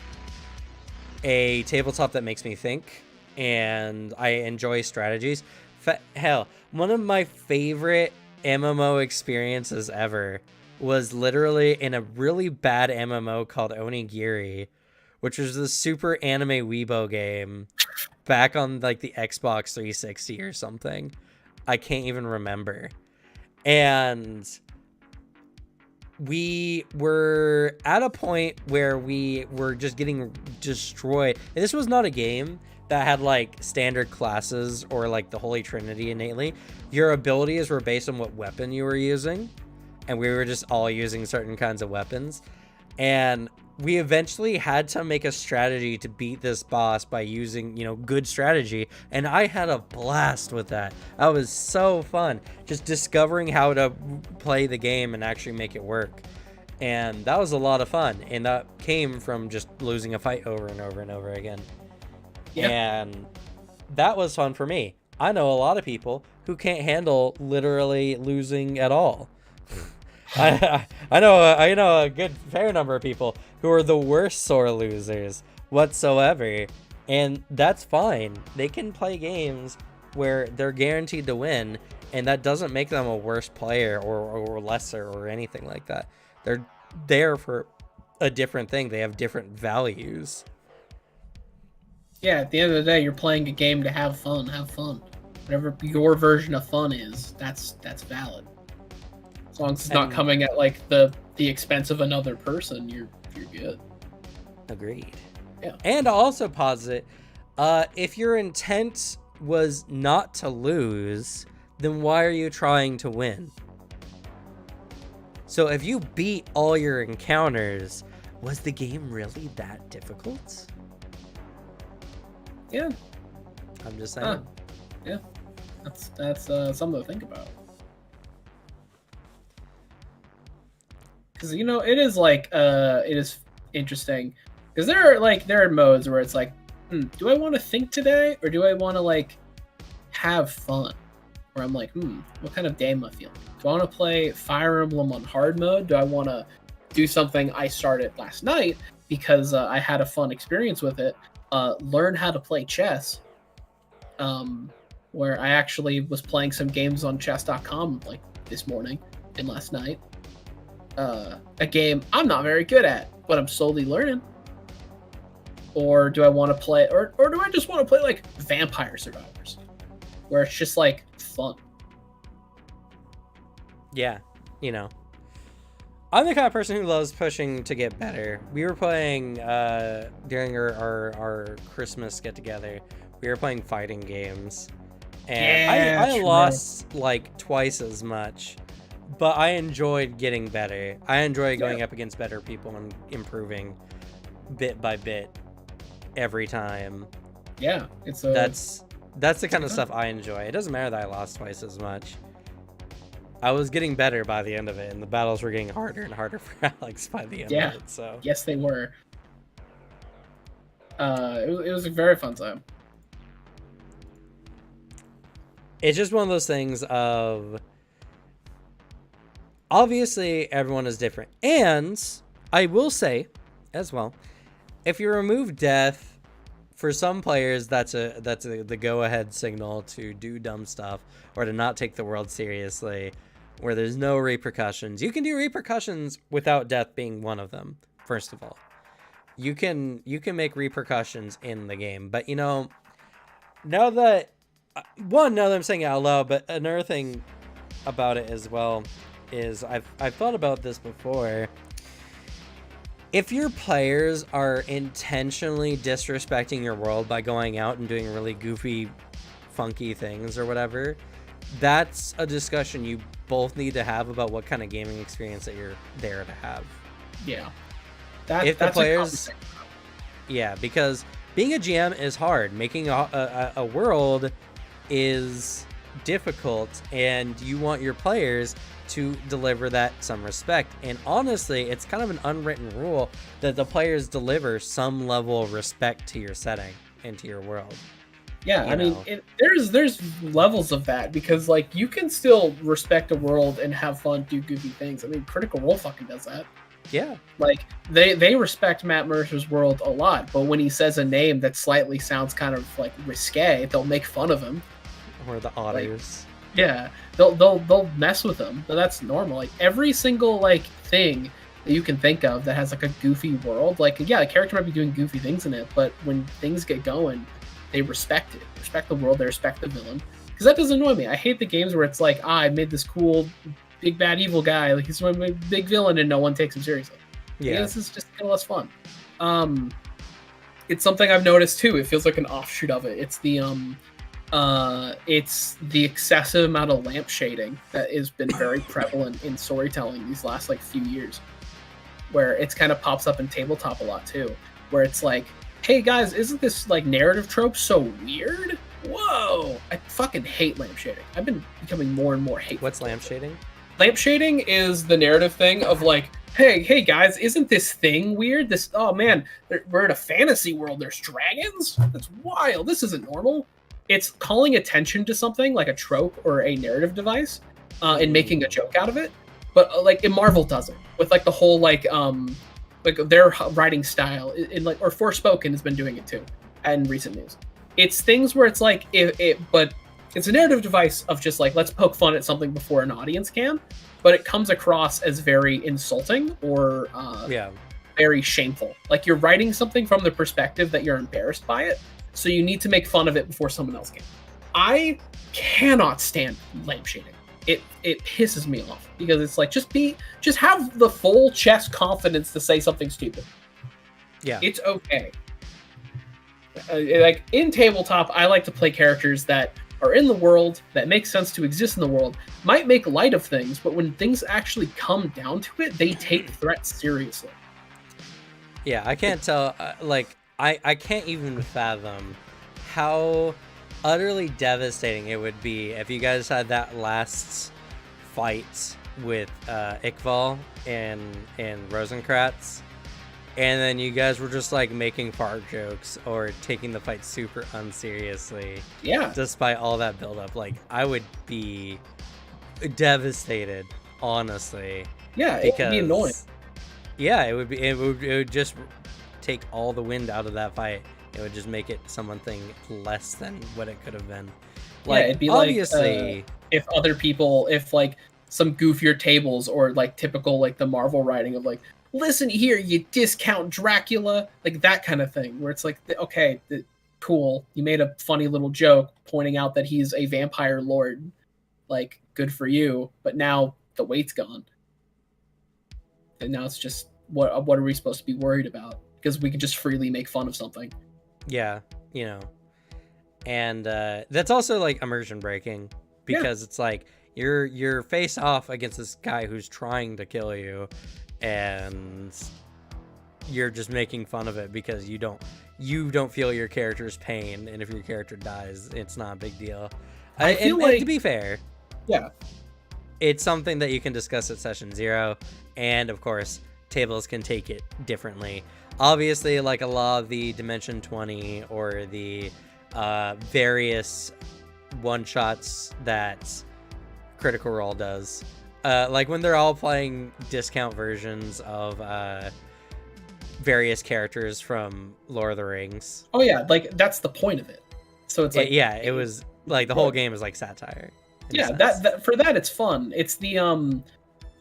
a tabletop that makes me think, and I enjoy strategies. Hell, one of my favorite MMO experiences ever was literally in a really bad MMO called Onigiri, which was the super anime Weibo game back on like the Xbox 360 or something. I can't even remember. And we were at a point where we were just getting destroyed. And this was not a game that had like standard classes or like the Holy Trinity innately. Your abilities were based on what weapon you were using, and we were just all using certain kinds of weapons. And we eventually had to make a strategy to beat this boss by using, you know, good strategy. And I had a blast with that. That was so fun. Just discovering how to play the game and actually make it work. And that was a lot of fun. And that came from just losing a fight over and over and over again. Yep. And that was fun for me. I know a lot of people who can't handle literally losing at all. I know a good fair number of people who are the worst sore losers whatsoever, and that's fine. They can play games where they're guaranteed to win, And that doesn't make them a worse player or lesser or anything like that. They're there for a different thing. They have different values. Yeah, at the end of the day, you're playing a game to have fun. Have fun. Whatever your version of fun is, that's valid. As long as it's not coming at like the expense of another person, you're good. Agreed. Yeah. And I'll also posit, if your intent was not to lose, then why are you trying to win? So if you beat all your encounters, was the game really that difficult? Yeah. I'm just saying. Yeah. That's something to think about. Because it is like it is interesting because there are modes where it's like, do I want to think today or do I want to like have fun? Where I'm like, what kind of day am I feeling? Do I want to play Fire Emblem on hard mode? Do I want to do something I started last night because I had a fun experience with it? Learn how to play chess. Where I actually was playing some games on chess.com like this morning and last night. A game I'm not very good at, but I'm slowly learning. Or do I want to play, or do I just want to play like Vampire Survivors, where it's just like fun? Yeah, I'm the kind of person who loves pushing to get better. We were playing during our Christmas get together. We were playing fighting games, and I lost like twice as much. But I enjoyed getting better. I enjoy going up against better people and improving bit by bit every time. Yeah, that's the kind of stuff I enjoy. It doesn't matter that I lost twice as much. I was getting better by the end of it, and the battles were getting harder and harder for Alex by the end of it. So yes, they were. It was a very fun time. It's just one of those things of, obviously everyone is different, and I will say as well, if you remove death, for some players that's the go-ahead signal to do dumb stuff or to not take the world seriously, where there's no repercussions. You can do repercussions without death being one of them. First of all, you can make repercussions in the game, but now that I'm saying it out loud, but another thing about it as well is I've thought about this before. If your players are intentionally disrespecting your world by going out and doing really goofy, funky things or whatever, that's a discussion you both need to have about what kind of gaming experience that you're there to have. Yeah. If the players... Yeah, because being a GM is hard. Making a world is difficult, and you want your players to deliver that some respect. And honestly, it's kind of an unwritten rule that the players deliver some level of respect to your setting and to your world. Yeah, I mean, there's levels of that, because like you can still respect a world and have fun, do goofy things. I mean, Critical Role fucking does that. Yeah, like they respect Matt Mercer's world a lot, but when he says a name that slightly sounds kind of like risque, they'll make fun of him. Or the otters. Yeah, they'll mess with them, but that's normal. Like every single like thing that you can think of that has like a goofy world, like yeah, a character might be doing goofy things in it, but when things get going, they respect it, respect the world, they respect the villain. Because that does annoy me. I hate the games where it's like, I made this cool big bad evil guy, like he's my big villain, and no one takes him seriously. Yeah, this is just kind of less fun. It's something I've noticed too. It feels like an offshoot of it. It's the excessive amount of lamp shading that has been very prevalent in storytelling these last like few years, where it's kind of pops up in tabletop a lot too, where it's like, hey guys, isn't this like narrative trope so weird? Whoa, I fucking hate lamp shading. I've been becoming more and more hateful. What's lamp shading? Lamp shading is the narrative thing of like, hey guys, isn't this thing weird? Oh man, we're in a fantasy world, there's dragons? That's wild, this isn't normal. It's calling attention to something like a trope or a narrative device and making a joke out of it. But like Marvel does it with like the whole like their writing style in like, or Forspoken has been doing it too in recent news. It's things where it's like but it's a narrative device of just like, let's poke fun at something before an audience can, but it comes across as very insulting or very shameful. Like you're writing something from the perspective that you're embarrassed by it, so you need to make fun of it before someone else can. I cannot stand lampshading. It pisses me off because it's like, just have the full chest confidence to say something stupid. Yeah, it's okay. Like in tabletop, I like to play characters that are in the world, that make sense to exist in the world, might make light of things, but when things actually come down to it, they take threats seriously. Yeah, I can't tell, I can't even fathom how utterly devastating it would be if you guys had that last fight with Iqbal and Rosencrantz, and then you guys were just like making fart jokes or taking the fight super unseriously. Yeah. Despite all that buildup, like I would be devastated, honestly. Yeah, it would be annoying. Yeah, it would just take all the wind out of that fight. It would just make it something less than what it could have been. Like, it'd be obviously, like if other people, if like some goofier tables or like typical like the Marvel writing of like, listen here, you discount Dracula, like that kind of thing, where it's like, okay, cool, you made a funny little joke pointing out that he's a vampire lord, like good for you, but now the weight's gone, and now it's just what are we supposed to be worried about? Because we can just freely make fun of something. Yeah, and that's also like immersion breaking, because it's like you're face off against this guy who's trying to kill you, and you're just making fun of it because you don't feel your character's pain, and if your character dies, it's not a big deal. I feel like, to be fair, it's something that you can discuss at session 0, and of course tables can take it differently. Obviously, like a lot of the Dimension 20 or the various one-shots that Critical Role does, like when they're all playing discount versions of various characters from Lord of the Rings. Oh yeah, like that's the point of it. So it's like, it was like the whole game is like satire. Yeah, that for that it's fun. It's the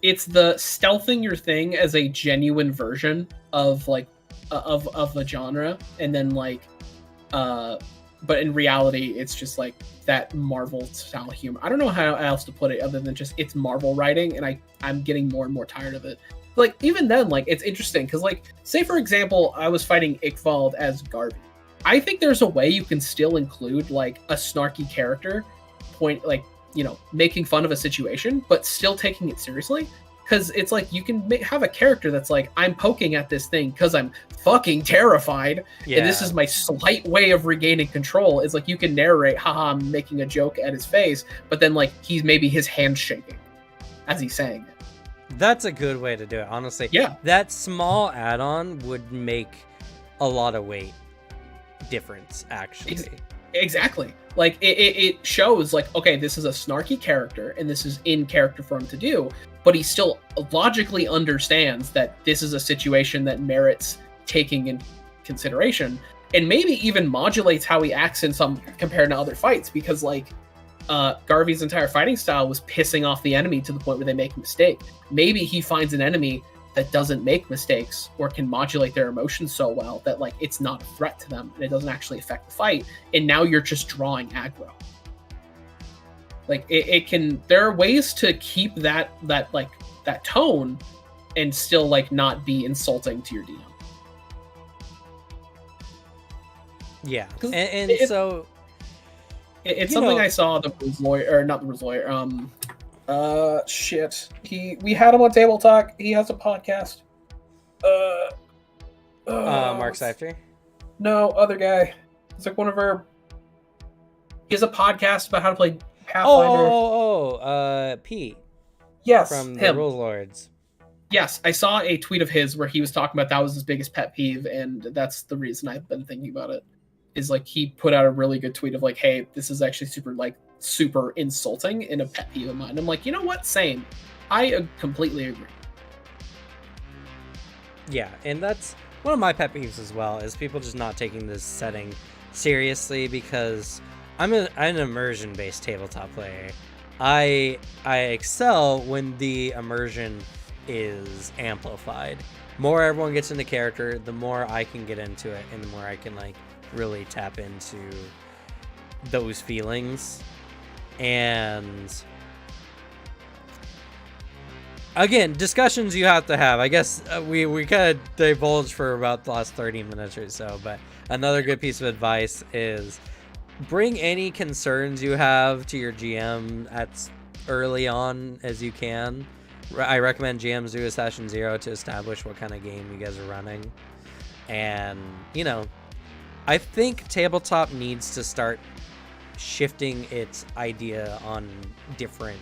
stealthing your thing as a genuine version of like of a genre, and then like but in reality it's just like that Marvel style humor. I don't know how else to put it other than just it's Marvel writing, and I'm getting more and more tired of it. Like even then, like it's interesting because like say for example I was fighting Iqbal as Garvey. I think there's a way you can still include like a snarky character making fun of a situation but still taking it seriously, because it's like you can have a character that's like, I'm poking at this thing because I'm fucking terrified, and this is my slight way of regaining control. It's like you can narrate, haha, I'm making a joke at his face, but then like he's maybe his hand shaking as he's saying it. That's a good way to do it, honestly. Yeah, that small add-on would make a lot of weight difference, actually. Exactly. Like it shows like, okay, this is a snarky character and this is in character for him to do, but he still logically understands that this is a situation that merits taking in consideration, and maybe even modulates how he acts in some compared to other fights, because like Garvey's entire fighting style was pissing off the enemy to the point where they make a mistake. Maybe he finds an enemy that doesn't make mistakes or can modulate their emotions so well that like it's not a threat to them and it doesn't actually affect the fight, and now you're just drawing aggro. Like it can, there are ways to keep that tone and still like not be insulting to your DM. Yeah, and it's something I saw the Rules Lawyer, or not the Rules Lawyer, we had him on TableTalk. He has a podcast. Mark Seifter? No, other guy. It's like one of our. He has a podcast about how to play Pathfinder. Pete. Yes, from him. the Rules Lords. Yes, I saw a tweet of his where he was talking about that was his biggest pet peeve, and that's the reason I've been thinking about it. Is like he put out a really good tweet of like, hey, this is actually super insulting and a pet peeve of mine. I'm like, you know what? Same. I completely agree. Yeah, and that's one of my pet peeves as well, is people just not taking this setting seriously, because I'm an immersion based tabletop player. I excel when the immersion is amplified. More everyone gets into character, the more I can get into it, and the more I can like really tap into those feelings. And again, discussions you have to have. I guess we kind of divulged for about the last 30 minutes or so, but another good piece of advice is bring any concerns you have to your GM as early on as you can. I recommend GMs do a session 0 to establish what kind of game you guys are running. And, you know, I think tabletop needs to start shifting its idea on different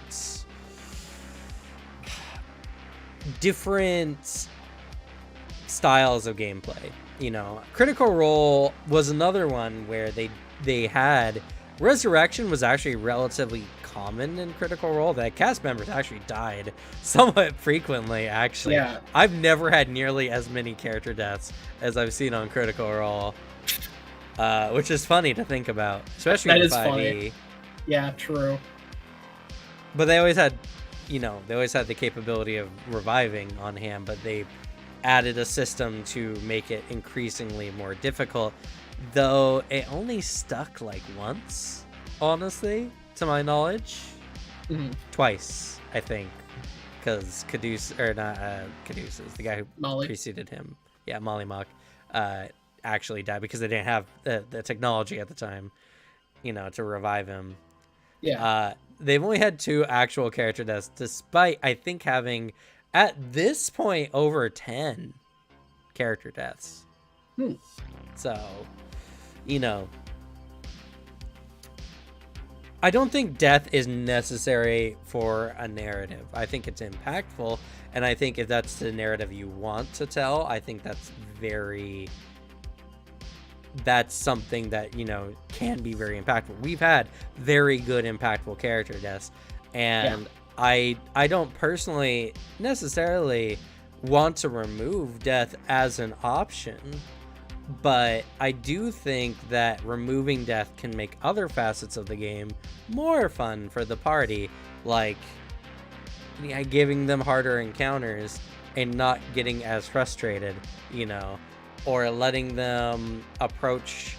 styles of gameplay. You know, Critical Role was another one where they had Resurrection was actually relatively common in Critical Role. That cast members actually died somewhat frequently, actually. Yeah. I've never had nearly as many character deaths as I've seen on Critical Role, which is funny to think about, especially in 5e. Funny. Yeah, true. But they always had, you know, the capability of reviving on hand, but they added a system to make it increasingly more difficult, though it only stuck like once, honestly, to my knowledge. Twice, I think, because Caduce, or not Caduce, is the guy who preceded him, Molly Mock, actually died because they didn't have the technology at the time, you know, to revive him. They've only had 2 actual character deaths, despite, I think, having, at this point, over 10 character deaths. So, you know, I don't think death is necessary for a narrative. I think it's impactful, and I think if that's the narrative you want to tell, I think that's something that, you know, can be very impactful. We've had very good impactful character deaths, and I don't personally necessarily want to remove death as an option, but I do think that removing death can make other facets of the game more fun for the party, like giving them harder encounters and not getting as frustrated, you know, or letting them approach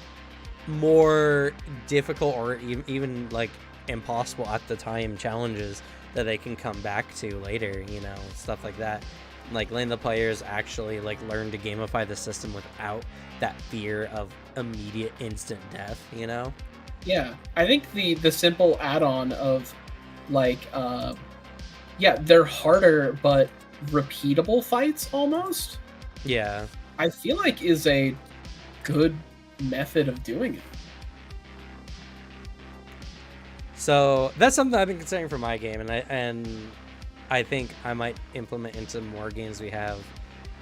more difficult or even like impossible at the time challenges that they can come back to later, you know, stuff like that. Like letting the players actually like learn to gamify the system without that fear of immediate instant death, you know? Yeah, I think the simple add-on of like they're harder but repeatable fights almost. Yeah. I feel like is a good method of doing it. So that's something I've been considering for my game, and I think I might implement into more games we have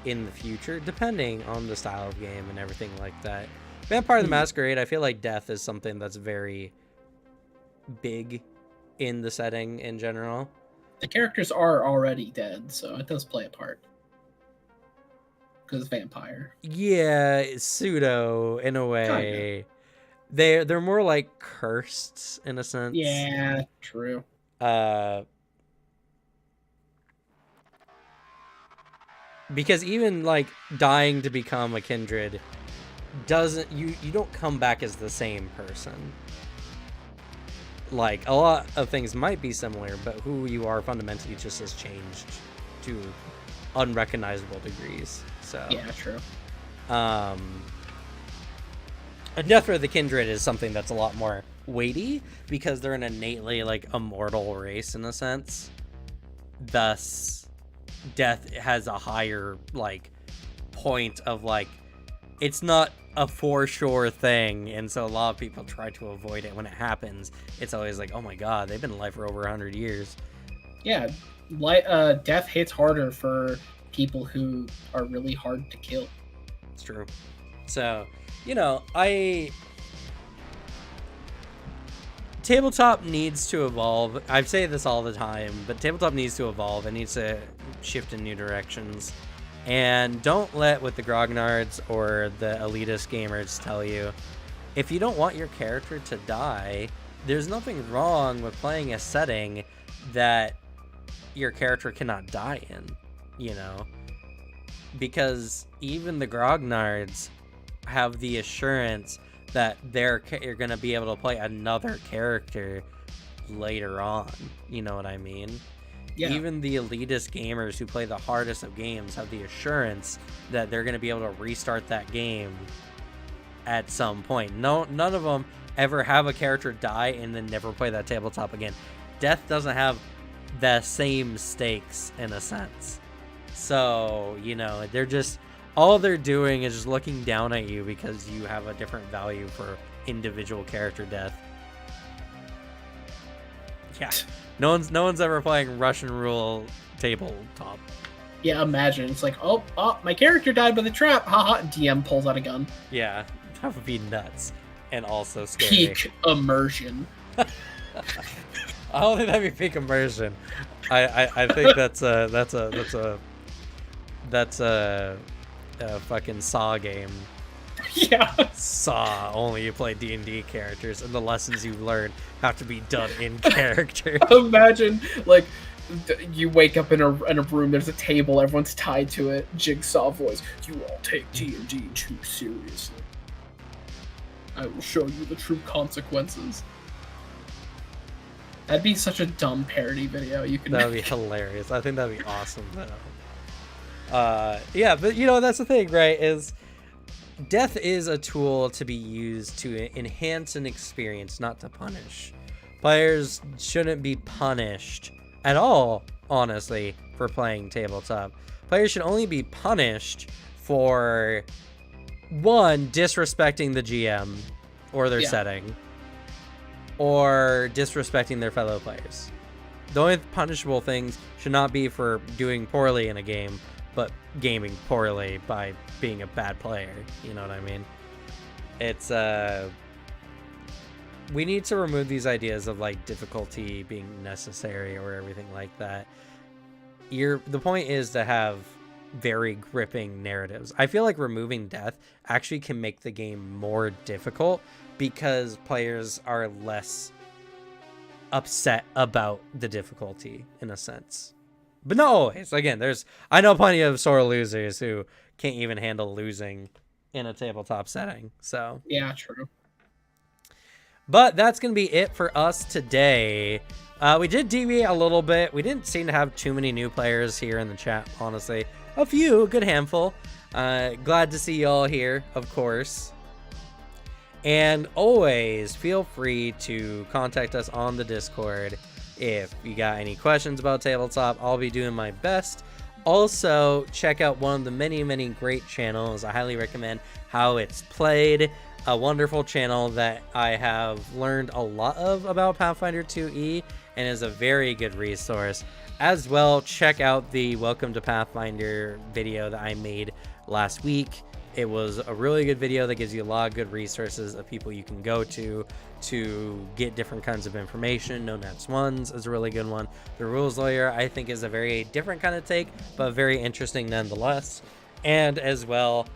in the future, depending on the style of game and everything like that. Vampire the Masquerade, I feel like death is something that's very big in the setting in general. The characters are already dead, so it does play a part. Because vampire. Yeah, pseudo in a way. Kinda. They're more like cursed in a sense. Yeah, true. Because even like dying to become a kindred doesn't, you don't come back as the same person. Like a lot of things might be similar, but who you are fundamentally just has changed to unrecognizable degrees. So yeah, true. A death for the kindred is something that's a lot more weighty because they're an innately like immortal race in a sense. Thus, death has a higher like point of like it's not a for sure thing, and so a lot of people try to avoid it. When it happens, it's always like, oh my god, they've been alive for over 100 years. Yeah, death hits harder for people who are really hard to kill. It's true. So, you know, tabletop needs to evolve. I say this all the time, but tabletop needs to evolve. It needs to shift in new directions. And don't let what the grognards or the elitist gamers tell you if you don't want your character to die, there's nothing wrong with playing a setting that your character cannot die in, you know? Because even the grognards have the assurance that you're going to be able to play another character later on, you know what I mean? Yeah. Even the elitist gamers who play the hardest of games have the assurance that they're going to be able to restart that game at some point. None of them ever have a character die and then never play that tabletop again. Death doesn't have the same stakes in a sense. So, you know, all they're doing is just looking down at you because you have a different value for individual character death. Yeah. No one's ever playing Russian rule tabletop. Yeah, imagine. It's like, oh, my character died by the trap. Haha, DM pulls out a gun. Yeah, that would be nuts. And also scary. Peak immersion. I don't think that'd be peak immersion. I think that's a fucking Saw game. Yeah. Saw, only you play D&D characters, and the lessons you learn have to be done in character. Imagine, like, you wake up in a room, there's a table, everyone's tied to it, Jigsaw voice, you all take D&D too seriously. I will show you the true consequences. That'd be such a dumb parody video. That'd be hilarious. I think that'd be awesome, though. Yeah, but you know, that's the thing, right, is death is a tool to be used to enhance an experience, not to punish. Players shouldn't be punished at all, honestly, for playing tabletop. Players should only be punished for, one, disrespecting the GM or their setting, or disrespecting their fellow players. The only punishable things should not be for doing poorly in a game, but gaming poorly by being a bad player. You know what I mean? It's we need to remove these ideas of like difficulty being necessary or everything like that. The point is to have very gripping narratives. I feel like removing death actually can make the game more difficult because players are less upset about the difficulty in a sense. But not always. Again, I know plenty of sore losers who can't even handle losing in a tabletop setting. So yeah, true. But that's going to be it for us today. We did deviate a little bit. We didn't seem to have too many new players here in the chat, honestly. A few, a good handful. Glad to see y'all here, of course. And always feel free to contact us on the Discord if you got any questions about tabletop. I'll be doing my best. Also, check out one of the many, many great channels. I highly recommend How It's Played, a wonderful channel that I have learned a lot about Pathfinder 2e and is a very good resource. As well, check out the Welcome to Pathfinder video that I made last week. It was a really good video that gives you a lot of good resources of people you can go to get different kinds of information. No Nats Ones is a really good one. The Rules Lawyer, I think, is a very different kind of take, but very interesting nonetheless. And as well,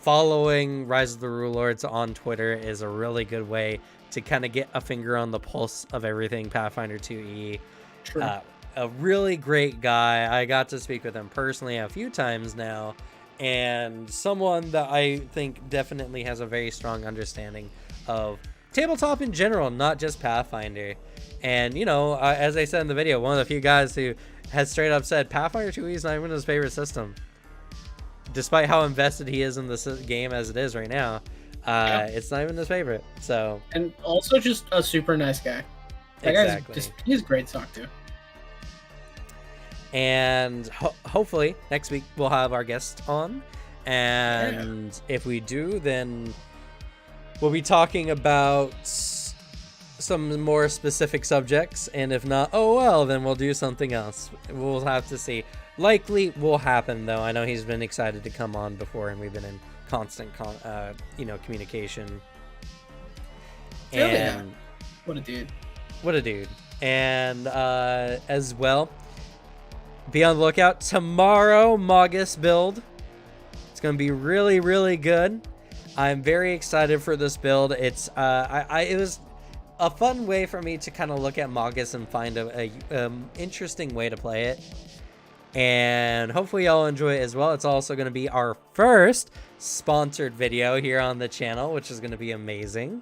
following Rise of the Rule Lords on Twitter is a really good way to kind of get a finger on the pulse of everything Pathfinder 2e. True. A really great guy. I got to speak with him personally a few times now, and someone that I think definitely has a very strong understanding of tabletop in general, not just Pathfinder. And, you know, as I said in the video, one of the few guys who has straight up said Pathfinder 2e is not even his favorite system. Despite how invested he is in this game as it is right now, it's not even his favorite. So, and also just a super nice guy. That exactly. He's great to talk to. And hopefully next week we'll have our guest on. And if we do, then we'll be talking about some more specific subjects. And if not, oh well, then we'll do something else. We'll have to see. Likely will happen, though. I know he's been excited to come on before, and we've been in constant communication. And what a dude. What a dude. And as well, be on the lookout tomorrow, Magus build. It's going to be really, really good. I'm very excited for this build. It's it was a fun way for me to kind of look at Magus and find a interesting way to play it. And hopefully y'all enjoy it as well. It's also going to be our first sponsored video here on the channel, which is going to be amazing.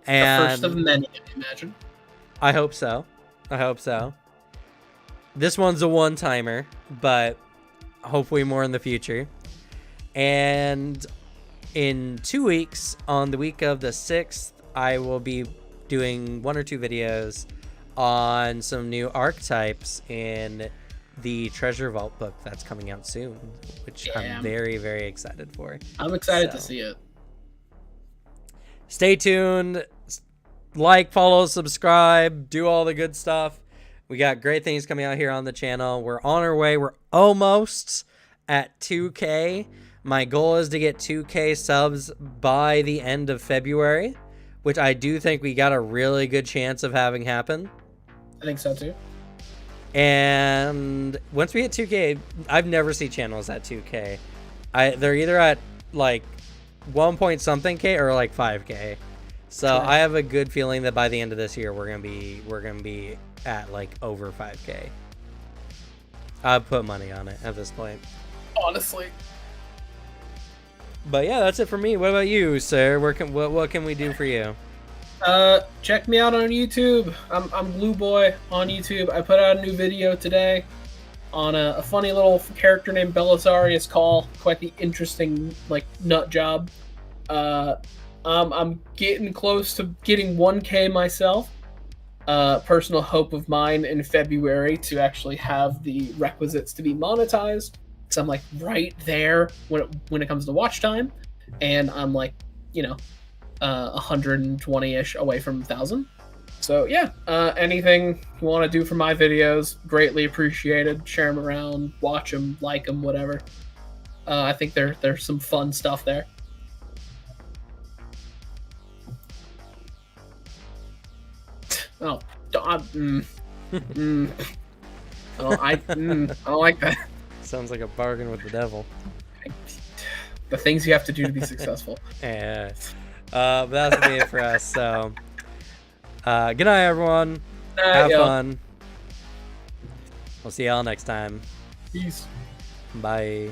And the first of many, I imagine. I hope so. I hope so. This one's a one-timer, but hopefully more in the future. And in 2 weeks, on the week of the 6th, I will be doing 1 or 2 videos on some new archetypes in the Treasure Vault book that's coming out soon, which I'm very, very excited for. I'm excited to see it. Stay tuned. Like, follow, subscribe, do all the good stuff. We got great things coming out here on the channel. We're on our way. We're almost at 2K. My goal is to get 2K subs by the end of February, which I do think we got a really good chance of having happen. I think so too. And once we hit 2K, I've never seen channels at 2K. They're either at like 1 point something K or like 5K. So Sure. I have a good feeling that by the end of this year we're gonna be at like over 5K. I'd put money on it at this point. Honestly. But yeah, that's it for me. What about you, sir? What can we do for you? Check me out on YouTube. I'm Blue Boy on YouTube. I put out a new video today on a funny little character named Belisarius Call. Quite the interesting like nut job. I'm getting close to getting 1K myself. Personal hope of mine in February to actually have the requisites to be monetized. Because I'm like right there when it comes to watch time, and I'm like 120-ish away from 1,000. So yeah, anything you want to do for my videos, greatly appreciated. Share them around, watch them, like them, whatever. I think there's some fun stuff there. Oh, I don't like that. Sounds like a bargain with the devil. The things you have to do to be successful. Yeah. But that's gonna be it for us. So, good night, everyone. Have fun. We'll see y'all next time. Peace. Bye.